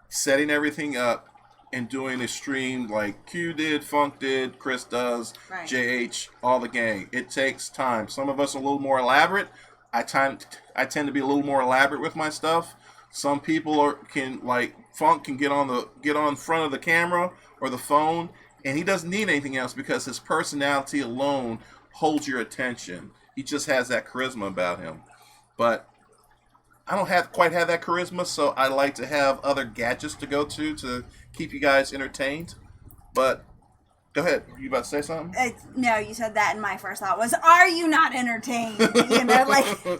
setting everything up, and doing a stream like Q did, Funk did, Chris does, JH, all the gang. It takes time. Some of us are a little more elaborate. I tend to be a little more elaborate with my stuff. Some people Funk can get on front of the camera or the phone, and he doesn't need anything else because his personality alone holds your attention. He just has that charisma about him. But I don't quite have that charisma, so I like to have other gadgets to go to keep you guys entertained. But go ahead. You about to say something? No, you said that, and my first thought was, "Are you not entertained?"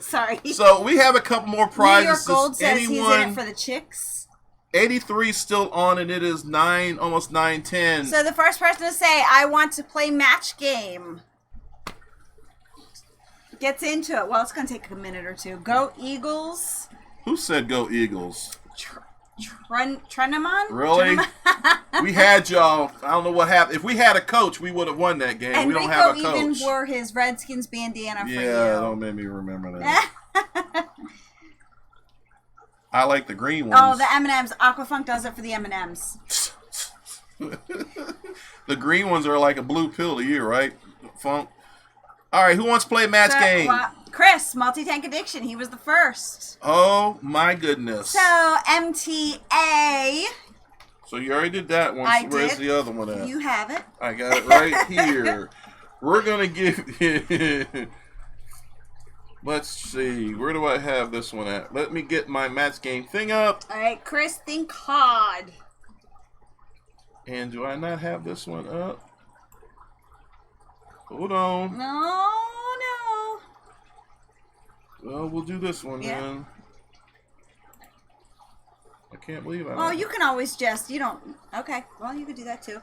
Sorry. So we have a couple more prizes. New York Gold says he's in it for the chicks. 83 still on, and it is almost 9:10. So the first person to say, "I want to play match game," gets into it. Well, it's going to take a minute or two. Go Eagles. Who said go Eagles? Treneman? Really? We had y'all. I don't know what happened. If we had a coach, we would have won that game. And we don't have a coach. even wore his Redskins bandana for you. Yeah, don't make me remember that. I like the green Oh, ones. the M&Ms. Aquafunk does it for the M&Ms. The green ones are like a blue pill to you, right, Funk? All right, who wants to play match game? Well, Chris, Multi-Tank Addiction. He was the first. Oh, my goodness. So, MTA. So you already did that one. I So where's did. the other one at? You have it. I got it right here. We're going to give... Let's see. Where do I have this one at? Let me get my match game thing up. All right, Chris, think hard. And do I not have this one up? Hold on. No. Well, we'll do this one then. I can't believe I don't. Oh, you can always you don't. Okay, well, you could do that too. All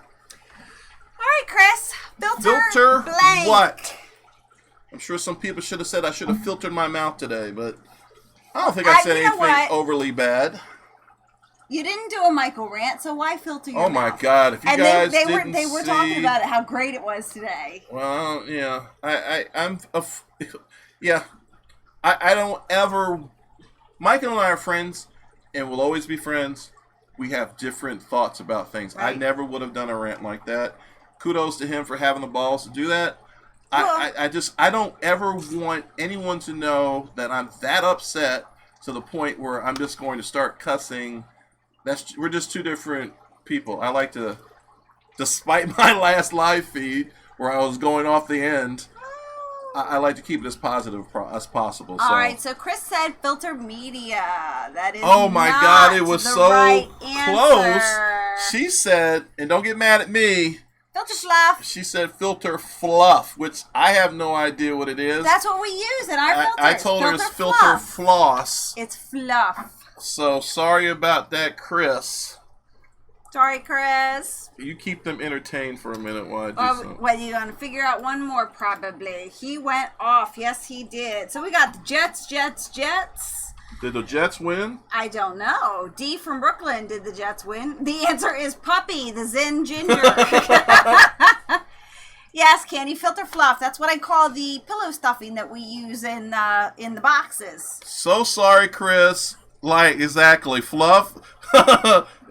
right, Chris. Filter blank. What? I'm sure some people should have said I should have filtered my mouth today, but I don't think I said anything overly bad. You didn't do a Michael rant, so why filter your mouth? Oh my God! If you guys they didn't were see, talking about it, how great it was today. Well, yeah, I don't ever. Michael and I are friends, and we'll always be friends. We have different thoughts about things. Right. I never would have done a rant like that. Kudos to him for having the balls to do that. Well, I don't ever want anyone to know that I'm that upset to the point where I'm just going to start cussing. We're just two different people. I like to, despite my last live feed where I was going off the end, I like to keep it as positive as possible. All right, so Chris said filter media. That is oh my not God, it was the so right close. Answer. She said, and don't get mad at me. Filter fluff. She said filter fluff, which I have no idea what it is. That's what we use in our filters. I told her it's filter floss. It's fluff. So sorry about that, Chris. Sorry, Chris. You keep them entertained for a minute while I do something. Well, you're going to figure out one more probably. He went off. Yes, he did. So we got the Jets. Did the Jets win? I don't know. D from Brooklyn, did the Jets win? The answer is Puppy, the Zen Ginger. Yes, Candy Filter Fluff. That's what I call the pillow stuffing that we use in the boxes. So sorry, Chris. Exactly. Fluff.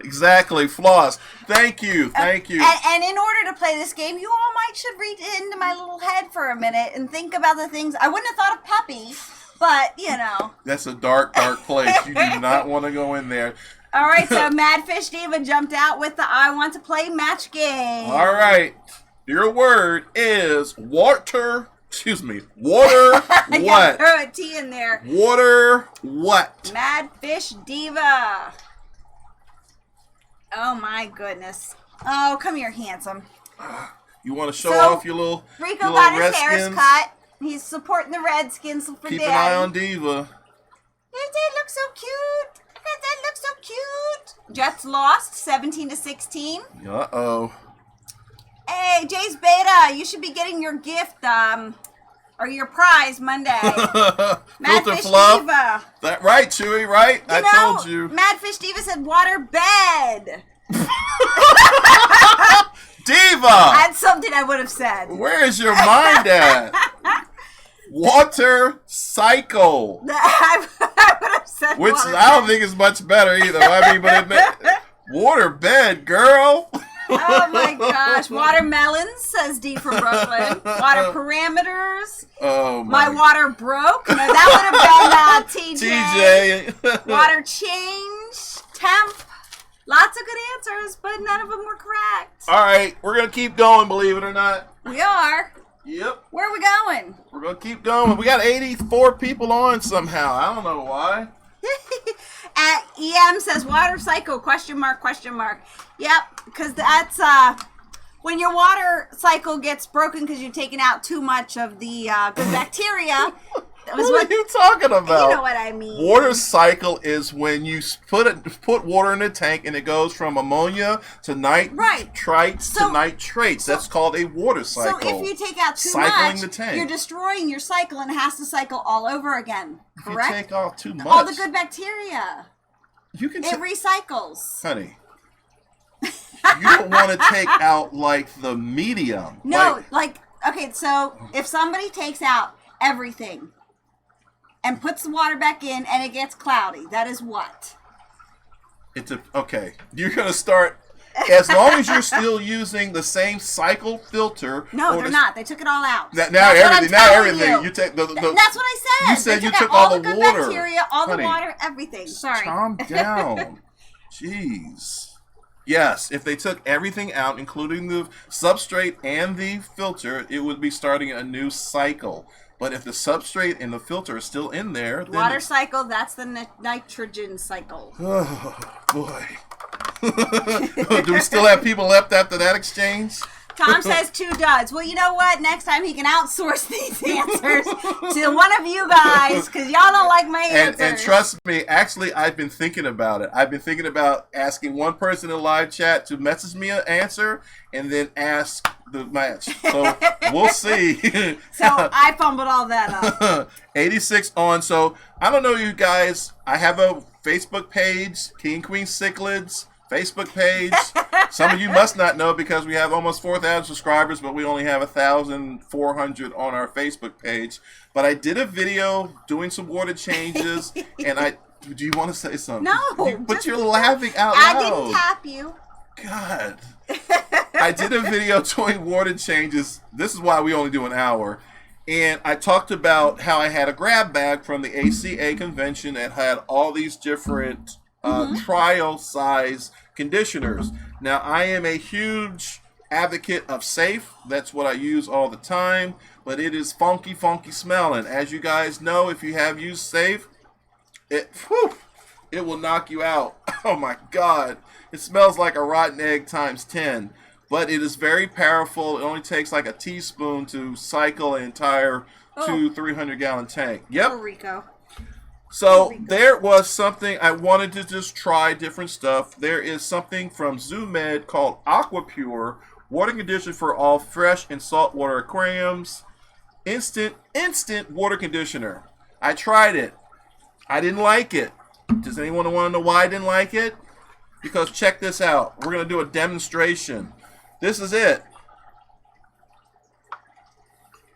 Exactly. Floss. Thank you. And in order to play this game, you all should reach into my little head for a minute and think about the things. I wouldn't have thought of Puppy, but, you know. That's a dark, dark place. You do not want to go in there. All right, so Madfish Diva jumped out with the I want to play match game. All right. Your word is water. Excuse me. Water what? Throw a T in there. Water what? Madfish Diva. Oh my goodness. Oh, come here, handsome. You want to show off your little Rico got his hair cut. He's supporting the Redskins for Keep Daddy. an eye on Diva. That looks so cute. That looks so cute. Jets lost 17-16. Uh-oh. Hey, Jay's Beta, you should be getting your gift, or your prize Monday. Filter Madfish Fluff. Diva. That right, Chewy, right? I told you. Madfish Diva said water bed. Diva! That's something I would have said. Where is your mind at? Water cycle. I would have said Which water I don't bed. think is much better either. I mean, but water bed, girl. Oh my gosh. Watermelons, says D from Brooklyn. Water parameters. Oh my. My water broke. No, that would have been TJ. Water change. Temp. Lots of good answers, but none of them were correct. All right, we're going to keep going, believe it or not. We are. Yep. Where are we going? We're going to keep going. We got 84 people on somehow. I don't know why. At EM says water cycle, question mark. Yep, because that's when your water cycle gets broken because you're taking out too much of the good bacteria. What are you talking about? You know what I mean. Water cycle is when you put water in a tank and it goes from ammonia to nitrites to nitrates. That's called a water cycle. So if you take out too Cycling much, the tank. you're destroying your cycle and it has to cycle all over again. Correct? If you take off too much. All the good bacteria. You can it recycles. Honey. You don't want to take out the medium. No, okay, so if somebody takes out everything, and puts the water back in, and it gets cloudy. That is what? Okay. You're going to start, as long as you're still using the same cycle filter. No, they're not. They took it all out. Now everything. You take That's what I said. You said you took all all the the water. bacteria, all Honey, the water, everything. Sorry. Calm down. Jeez. Yes, if they took everything out, including the substrate and the filter, it would be starting a new cycle. But if the substrate and the filter are still in there, then water cycle, that's the nitrogen cycle. Oh, boy. Do we still have people left after that exchange? Tom says 2 duds. Well, you know what? Next time he can outsource these answers to one of you guys because y'all don't like my answers. And trust me, actually, I've been thinking about it. I've been thinking about asking one person in live chat to message me an answer and then ask the match. So we'll see. So I fumbled all that up. 86 on. So I don't know, you guys. I have a Facebook page, King and Queen Cichlids Facebook page. Some of you must not know because we have almost 4,000 subscribers, but we only have 1,400 on our Facebook page. But I did a video doing some water changes, and do you want to say something? No. But you're laughing out loud. I didn't tap you. God. I did a video doing water changes. This is why we only do an hour. And I talked about how I had a grab bag from the ACA convention that had all these different trial size conditioners. Now, I am a huge advocate of Safe. That's what I use all the time. But it is funky smelling. As you guys know, if you have used Safe, it will knock you out. Oh my God. It smells like a rotten egg times 10. But it is very powerful. It only takes like a teaspoon to cycle an entire 300 gallon tank. Yep. Puerto Rico. So there was something I wanted to just try different stuff. There is something from ZooMed called AquaPure water conditioner for all fresh and saltwater aquariums. Instant water conditioner. I tried it. I didn't like it. Does anyone want to know why I didn't like it? Because check this out. We're going to do a demonstration. This is it.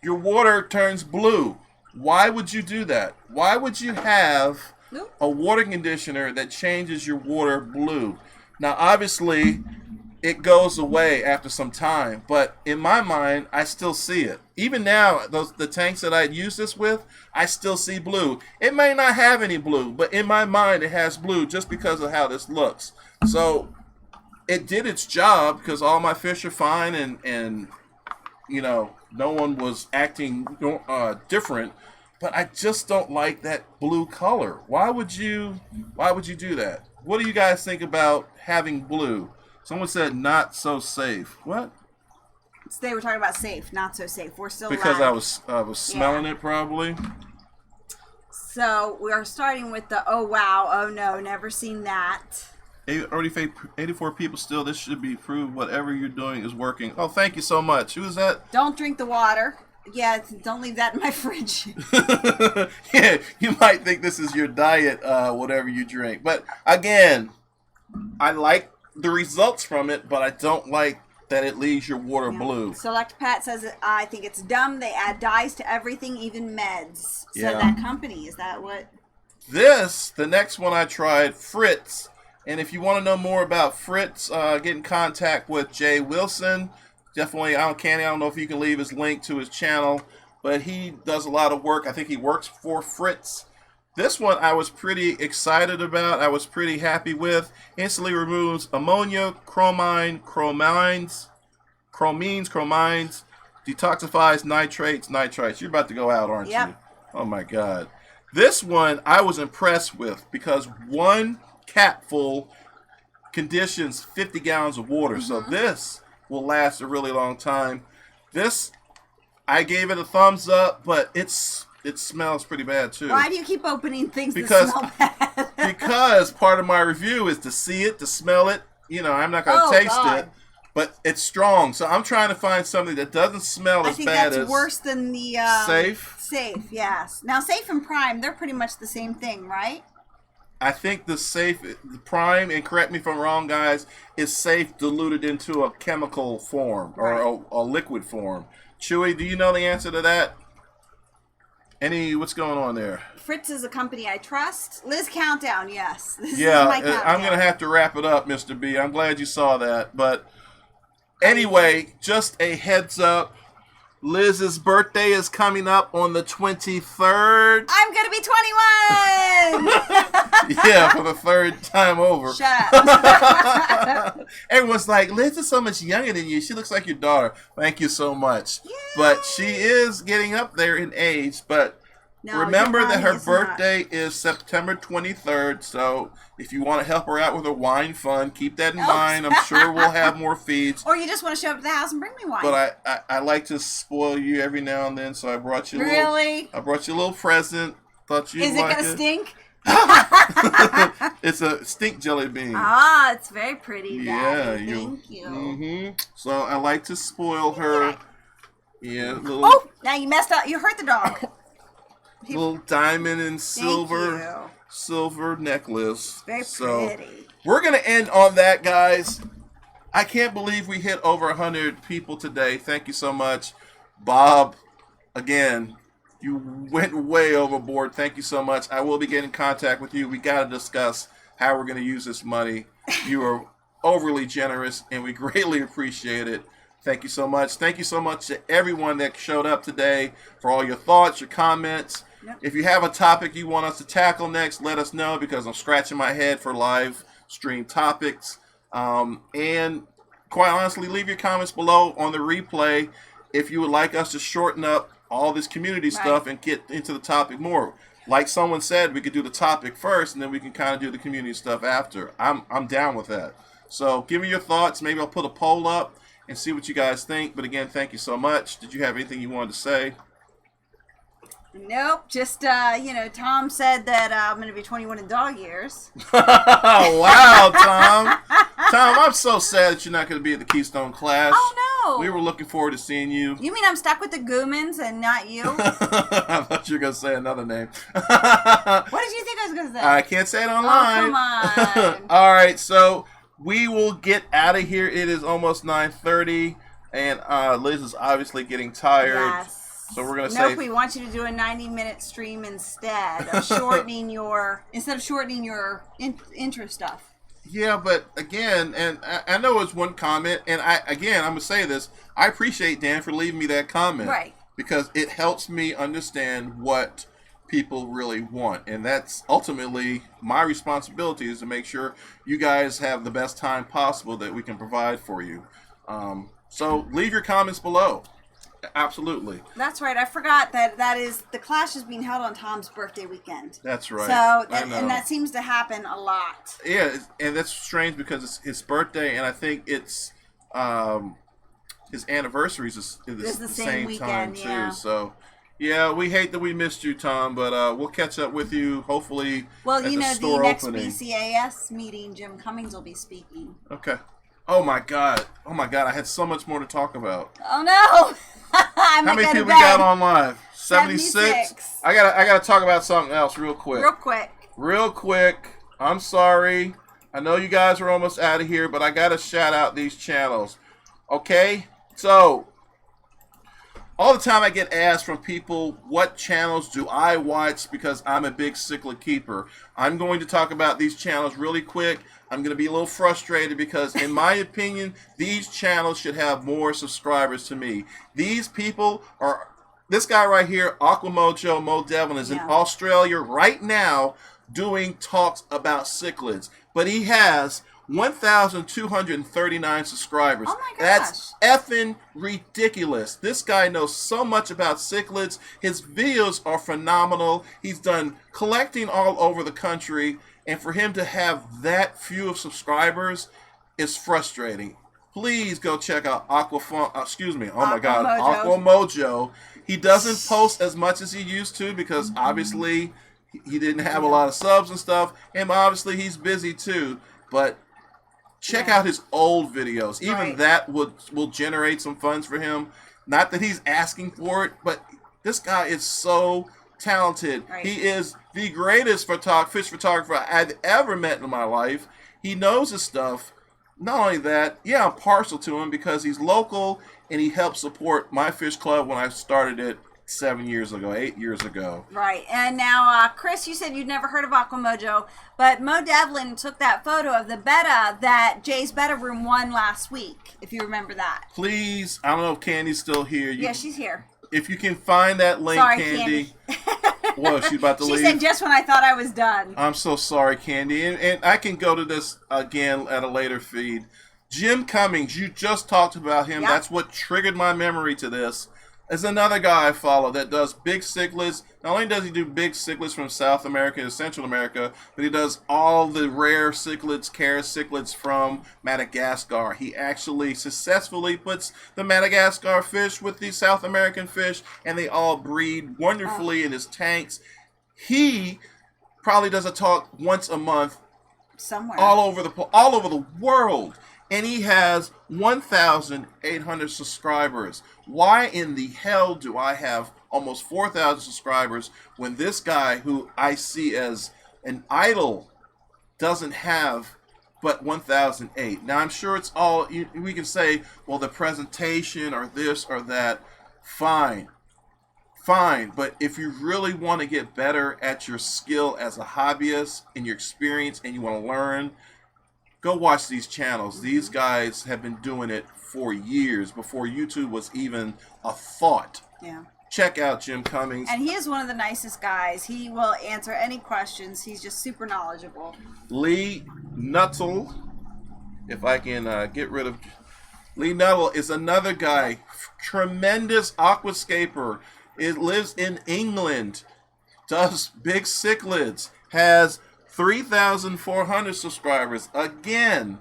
Your water turns blue. Why would you do that? Why would you have a water conditioner that changes your water blue? Now, obviously, it goes away after some time, but in my mind, I still see it. Even now, the tanks that I use this with, I still see blue. It may not have any blue, but in my mind, it has blue just because of how this looks. So it did its job because all my fish are fine and you know, no one was acting different. But I just don't like that blue color. Why would you do that? What do you guys think about having blue? Someone said not so safe. What? They were talking about safe, not so safe. We're still because live. I was smelling it probably. So we are starting with the oh wow, oh no, never seen that. 84 people still. This should be proved. Whatever you're doing is working. Oh, thank you so much. Who is that? Don't drink the water. Yeah, don't leave that in my fridge. Yeah, you might think this is your diet, whatever you drink. But again, I like the results from it, but I don't like that it leaves your water blue. Select Pat says, I think it's dumb. They add dyes to everything, even meds. So Yeah. that company, is that what? The next one I tried, Fritz. And if you want to know more about Fritz, get in contact with Jay Wilson. Definitely, I don't know if you can leave his link to his channel, but he does a lot of work. I think he works for Fritz. This one I was pretty excited about. I was pretty happy with. Instantly removes ammonia, chromines, detoxifies nitrites. You're about to go out, aren't you? Oh my God. This one I was impressed with because one capful conditions 50 gallons of water. So this will last a really long time. This, I gave it a thumbs up, but it smells pretty bad too. Why do you keep opening things that smell bad? Because part of my review is to see it, to smell it. You know, I'm not going to taste it, but it's strong. So I'm trying to find something that doesn't smell as bad as... I think that's worse than the... Safe? Safe, yes. Now, Safe and Prime, they're pretty much the same thing, right? I think the Prime, and correct me if I'm wrong, guys, is Safe diluted into a chemical form or a liquid form. Chewy, do you know the answer to that? What's going on there? Fritz is a company I trust. Liz Countdown, yes. This is Yeah, my countdown. I'm going to have to wrap it up, Mr. B. I'm glad you saw that. But anyway, just a heads up. Liz's birthday is coming up on the 23rd. I'm going to be 21! Yeah, for the third time over. Shut up. Everyone's like, Liz is so much younger than you. She looks like your daughter. Thank you so much. Yay. But she is getting up there in age. But No, remember your that her mommy is birthday is September 23rd. So if you want to help her out with her wine fund, keep that in mind. I'm sure we'll have more feeds. Or you just want to show up to the house and bring me wine. But I like to spoil you every now and then. So I brought you Really? I brought you a little present. Thought you'd Is it like going to stink? It's a stink jelly bean. Ah, it's very pretty. Yeah, Daddy. Thank you. Mm-hmm. So I like to spoil her. Yeah, little Oh, now you messed up. You hurt the dog. little diamond and Thank you. silver necklace. Very So pretty. we're gonna end on that, guys. I can't believe we hit over 100 people today. Thank you so much, Bob. Again, you went way overboard. Thank you so much. I will be getting in contact with you. We got to discuss how we're going to use this money. You are overly generous, and we greatly appreciate it. Thank you so much. Thank you so much to everyone that showed up today for all your thoughts, your comments. Yep. If you have a topic you want us to tackle next, let us know because I'm scratching my head for live stream topics. And quite honestly, leave your comments below on the replay if you would like us to shorten up all this community stuff and get into the topic more. Like someone said, we could do the topic first and then we can kind of do the community stuff after. I'm down with that. So give me your thoughts. Maybe I'll put a poll up and see what you guys think. But again, thank you so much. Did you have anything you wanted to say? Nope. Just, Tom said that I'm going to be 21 in dog years. Wow, Tom. Tom, I'm so sad that you're not going to be at the Keystone Clash. Oh, no. We were looking forward to seeing you. You mean I'm stuck with the Goomans and not you? I thought you were going to say another name. What did you think I was going to say? I can't say it online. Oh, come on. All right, so we will get out of here. It is almost 9:30, and Liz is obviously getting tired. Yes. So we're going to Nope, say... we want you to do a 90-minute stream instead of shortening your intro stuff. Yeah, but again, and I know it's one comment, and I'm going to say this, I appreciate Dan for leaving me that comment. Right. Because it helps me understand what people really want. And that's ultimately my responsibility is to make sure you guys have the best time possible that we can provide for you. So leave your comments below. Absolutely. That's right. I forgot that is the Clash is being held on Tom's birthday weekend. That's right. So and that seems to happen a lot. Yeah, and that's strange because it's his birthday, and I think it's his anniversary is the same weekend, time too. yeah. So yeah, we hate that we missed you, Tom, but we'll catch up with you hopefully. Well, at the next opening. BCAS meeting, Jim Cummings will be speaking. Okay. Oh my God! I had so much more to talk about. Oh no! How many people we got on live? 76? I gotta talk about something else real quick. Real quick. I'm sorry. I know you guys are almost out of here, but I gotta shout out these channels. Okay? So, all the time I get asked from people, what channels do I watch because I'm a big cichlid keeper. I'm going to talk about these channels really quick. I'm going to be a little frustrated because, in my opinion, these channels should have more subscribers to me. These people are... This guy right here, Aquamojo Mo Devlin, is in Australia right now doing talks about cichlids. But he has 1,239 subscribers. Oh my gosh. That's effing ridiculous. This guy knows so much about cichlids. His videos are phenomenal. He's done collecting all over the country. And for him to have that few of subscribers is frustrating. Please go check out Aquamojo. He doesn't post as much as he used to because obviously he didn't have a lot of subs and stuff. And obviously he's busy too. But check out his old videos. Even that will generate some funds for him. Not that he's asking for it, but this guy is so talented. Right. He is the greatest fish photographer I've ever met in my life. He knows his stuff. Not only that, I'm partial to him because he's local and he helped support my fish club when I started it 7 years ago, 8 years ago. Right. And now, Chris, you said you'd never heard of Aquamojo, but Mo Devlin took that photo of the betta that Jay's Betta Room won last week, if you remember that. Please, I don't know if Candy's still here. Yeah, she's here. If you can find that link, Sorry, Candy. Whoa, she's about to leave. She said just when I thought I was done. I'm so sorry, Candy. And I can go to this again at a later feed. Jim Cummings, you just talked about him. Yep. That's what triggered my memory to this. Is another guy I follow that does big cichlids. Not only does he do big cichlids from South America to Central America, but he does all the rare cichlids, Caris cichlids from Madagascar. He actually successfully puts the Madagascar fish with the South American fish, and they all breed wonderfully in his tanks. He probably does a talk once a month Somewhere. all over the world. And he has 1,800 subscribers. Why in the hell do I have almost 4,000 subscribers when this guy, who I see as an idol, doesn't have but 1,008? Now, I'm sure it's all, we can say, well, the presentation or this or that. Fine. But if you really want to get better at your skill as a hobbyist and your experience and you want to learn, go watch these channels. These guys have been doing it for years, before YouTube was even a thought. Yeah. Check out Jim Cummings. And he is one of the nicest guys. He will answer any questions. He's just super knowledgeable. Lee Nuttall, if I can get rid of... Lee Nuttall is another guy, tremendous aquascaper. It lives in England, does big cichlids, has 3,400 subscribers. Again,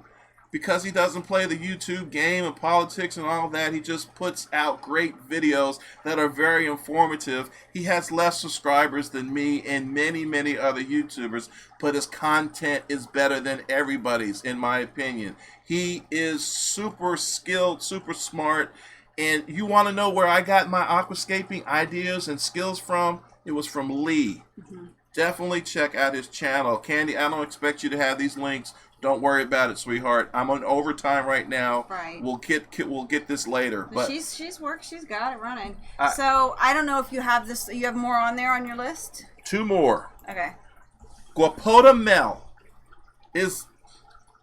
because he doesn't play the YouTube game and politics and all that, he just puts out great videos that are very informative. He has less subscribers than me and many, many other YouTubers, but his content is better than everybody's, in my opinion. He is super skilled, super smart, and you want to know where I got my aquascaping ideas and skills from? It was from Lee. Mm-hmm. Definitely check out his channel. Candy, I don't expect you to have these links. Don't worry about it, sweetheart. I'm on overtime right now. Right. We'll get this later. But she's worked. She's got it running. So I don't know if you have this. You have more on there on your list. 2 more. Okay. Guapota Mel is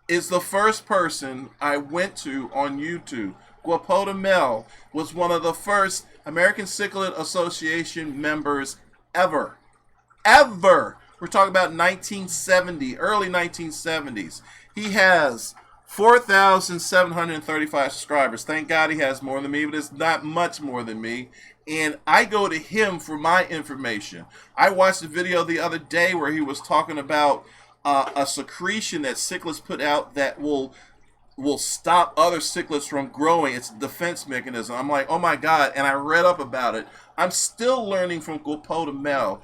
the first person I went to on YouTube. Guapota Mel was one of the first American Cichlid Association members ever. We're talking about 1970, early 1970s. He has 4,735 subscribers. Thank God he has more than me, but it's not much more than me. And I go to him for my information. I watched a video the other day where he was talking about a secretion that cichlids put out that will stop other cichlids from growing. It's a defense mechanism. I'm like, oh my God. And I read up about it. I'm still learning from Guapota Mel.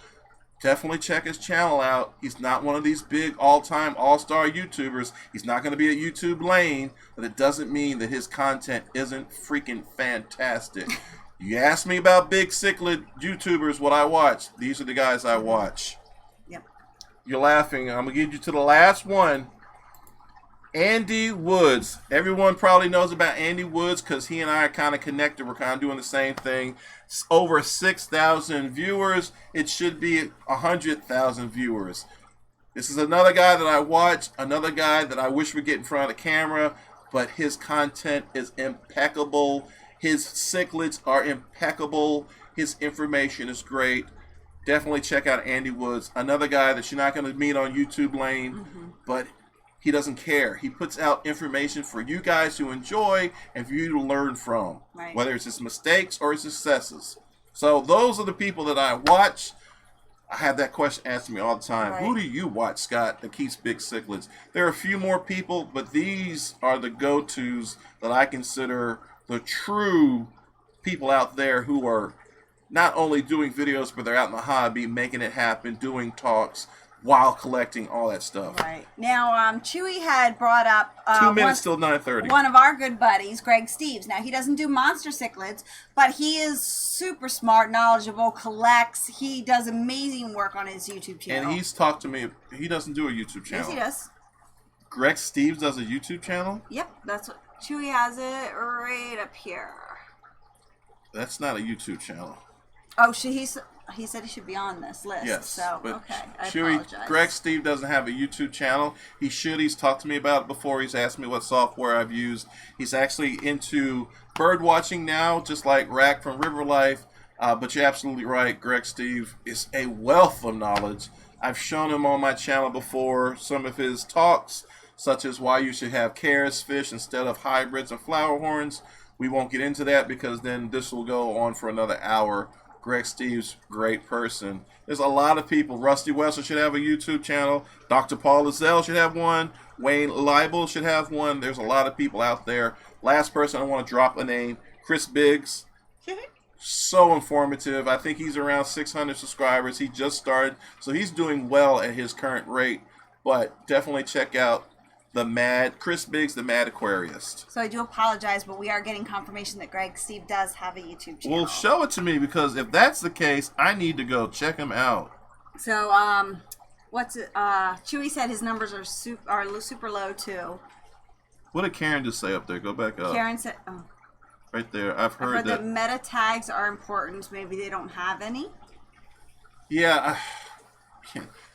Definitely check his channel out. He's not one of these big all-time all-star YouTubers. He's not going to be a YouTube lane, but it doesn't mean that his content isn't freaking fantastic. You ask me about big cichlid YouTubers, what I watch. These are the guys I watch. Yep. You're laughing. I'm going to get you to the last one. Andy Woods. Everyone probably knows about Andy Woods because he and I are kind of connected. We're kind of doing the same thing. It's over 6,000 viewers. It should be 100,000 viewers. This is another guy that I watch, another guy that I wish would get in front of the camera, but his content is impeccable. His cichlids are impeccable. His information is great. Definitely check out Andy Woods. Another guy that you're not going to meet on YouTube lane, but he doesn't care. He puts out information for you guys to enjoy and for you to learn from, right, whether it's his mistakes or his successes. So those are the people that I watch. I have that question asked me all the time. Right. Who do you watch, Scott, that keeps big cichlids? There are a few more people, but these are the go-tos that I consider the true people out there who are not only doing videos, but they're out in the hobby, making it happen, doing talks, while collecting all that stuff. Right. Now, Chewy had brought up 2 minutes till 9:30. One of our good buddies, Greg Steves. Now, he doesn't do monster cichlids, but he is super smart, knowledgeable, collects. He does amazing work on his YouTube channel. And he's talked to me. He doesn't do a YouTube channel. Yes, he does. Greg Steves does a YouTube channel? Yep, that's what Chewy has it right up here. That's not a YouTube channel. Oh, he said he should be on this list. Yes. So, But okay. I Chewy, apologize. Greg Steve doesn't have a YouTube channel. He should. He's talked to me about it before. He's asked me what software I've used. He's actually into bird watching now, just like Rack from River Life. But you're absolutely right. Greg Steve is a wealth of knowledge. I've shown him on my channel before some of his talks, such as why you should have Caris fish instead of hybrids and flower horns. We won't get into that because then this will go on for another hour. Greg Steve's great person. There's a lot of people. Rusty Wessel should have a YouTube channel. Dr. Paul Lazelle should have one. Wayne Leibel should have one. There's a lot of people out there. Last person I want to drop a name, Chris Biggs. So informative. I think he's around 600 subscribers. He just started, so he's doing well at his current rate. But definitely check out Chris Biggs, the Mad Aquarist. So I do apologize, but we are getting confirmation that Greg Steve does have a YouTube channel. Well, show it to me because if that's the case, I need to go check him out. So, what's it? Chewy said his numbers are super low too. What did Karen just say up there? Go back up. Karen said, oh. Right there. I've heard that meta tags are important. Maybe they don't have any. Yeah.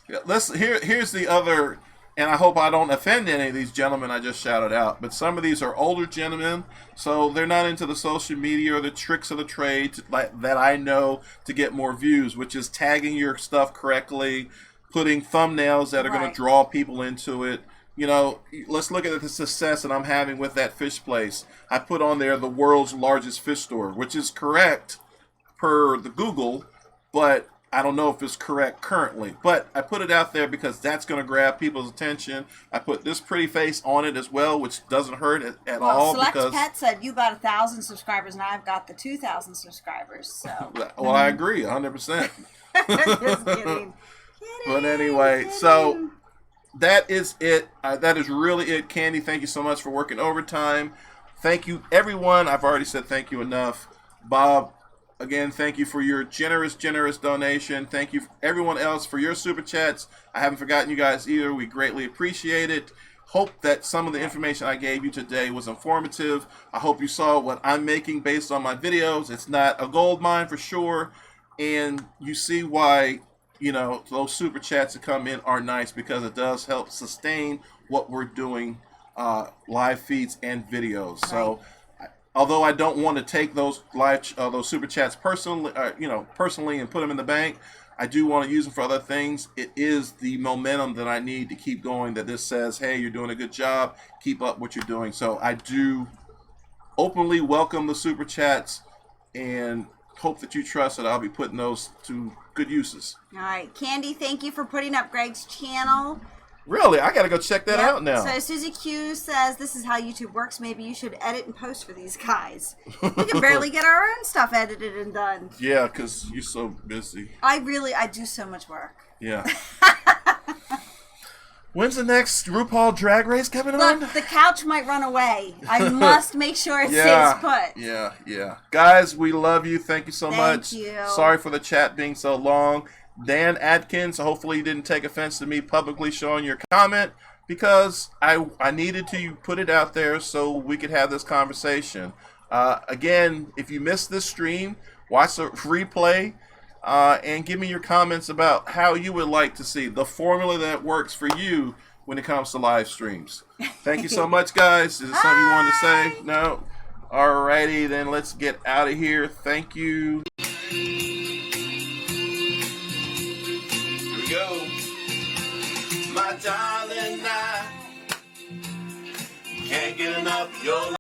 Here's the other, and I hope I don't offend any of these gentlemen I just shouted out, but some of these are older gentlemen, so they're not into the social media or the tricks of the trade that I know to get more views, which is tagging your stuff correctly, putting thumbnails that are going to draw people into it. You know, let's look at the success that I'm having with that fish place. I put on there the world's largest fish store, which is correct per the Google, but I don't know if it's correct currently. But I put it out there because that's going to grab people's attention. I put this pretty face on it as well, which doesn't hurt at all. Select because Pet said you got 1,000 subscribers, and I've got the 2,000 subscribers. So. Well, I agree 100%. Just kidding. But anyway, so that is it. That is really it. Candy, thank you so much for working overtime. Thank you, everyone. I've already said thank you enough. Bob, again, thank you for your generous donation. Thank you, everyone else, for your super chats. I haven't forgotten you guys either. We greatly appreciate it. Hope that some of the information I gave you today was informative. I hope you saw what I'm making based on my videos. It's not a gold mine for sure. And you see why, you know, those super chats that come in are nice because it does help sustain what we're doing, live feeds and videos. Right. So, although I don't want to take those those super chats personally, and put them in the bank, I do want to use them for other things. It is the momentum that I need to keep going. That this says, hey, you're doing a good job. Keep up what you're doing. So I do openly welcome the super chats and hope that you trust that I'll be putting those to good uses. All right, Candy, thank you for putting up Greg's channel. Really? I got to go check that out now. So Susie Q says, this is how YouTube works. Maybe you should edit and post for these guys. We can barely get our own stuff edited and done. Yeah, because you're so busy. I do so much work. Yeah. When's the next RuPaul Drag Race coming on? Look, the couch might run away. I must make sure it stays put. Yeah. Guys, we love you. Thank you so much. Thank you. Sorry for the chat being so long. Dan Atkins, hopefully you didn't take offense to me publicly showing your comment because I needed to put it out there so we could have this conversation. Again, if you missed this stream, watch the replay. And give me your comments about how you would like to see the formula that works for you when it comes to live streams. Thank you so much, guys. Is there something you wanted to say? No? Alrighty, then let's get out of here. Thank you. Here we go. My darling, I can't get enough of your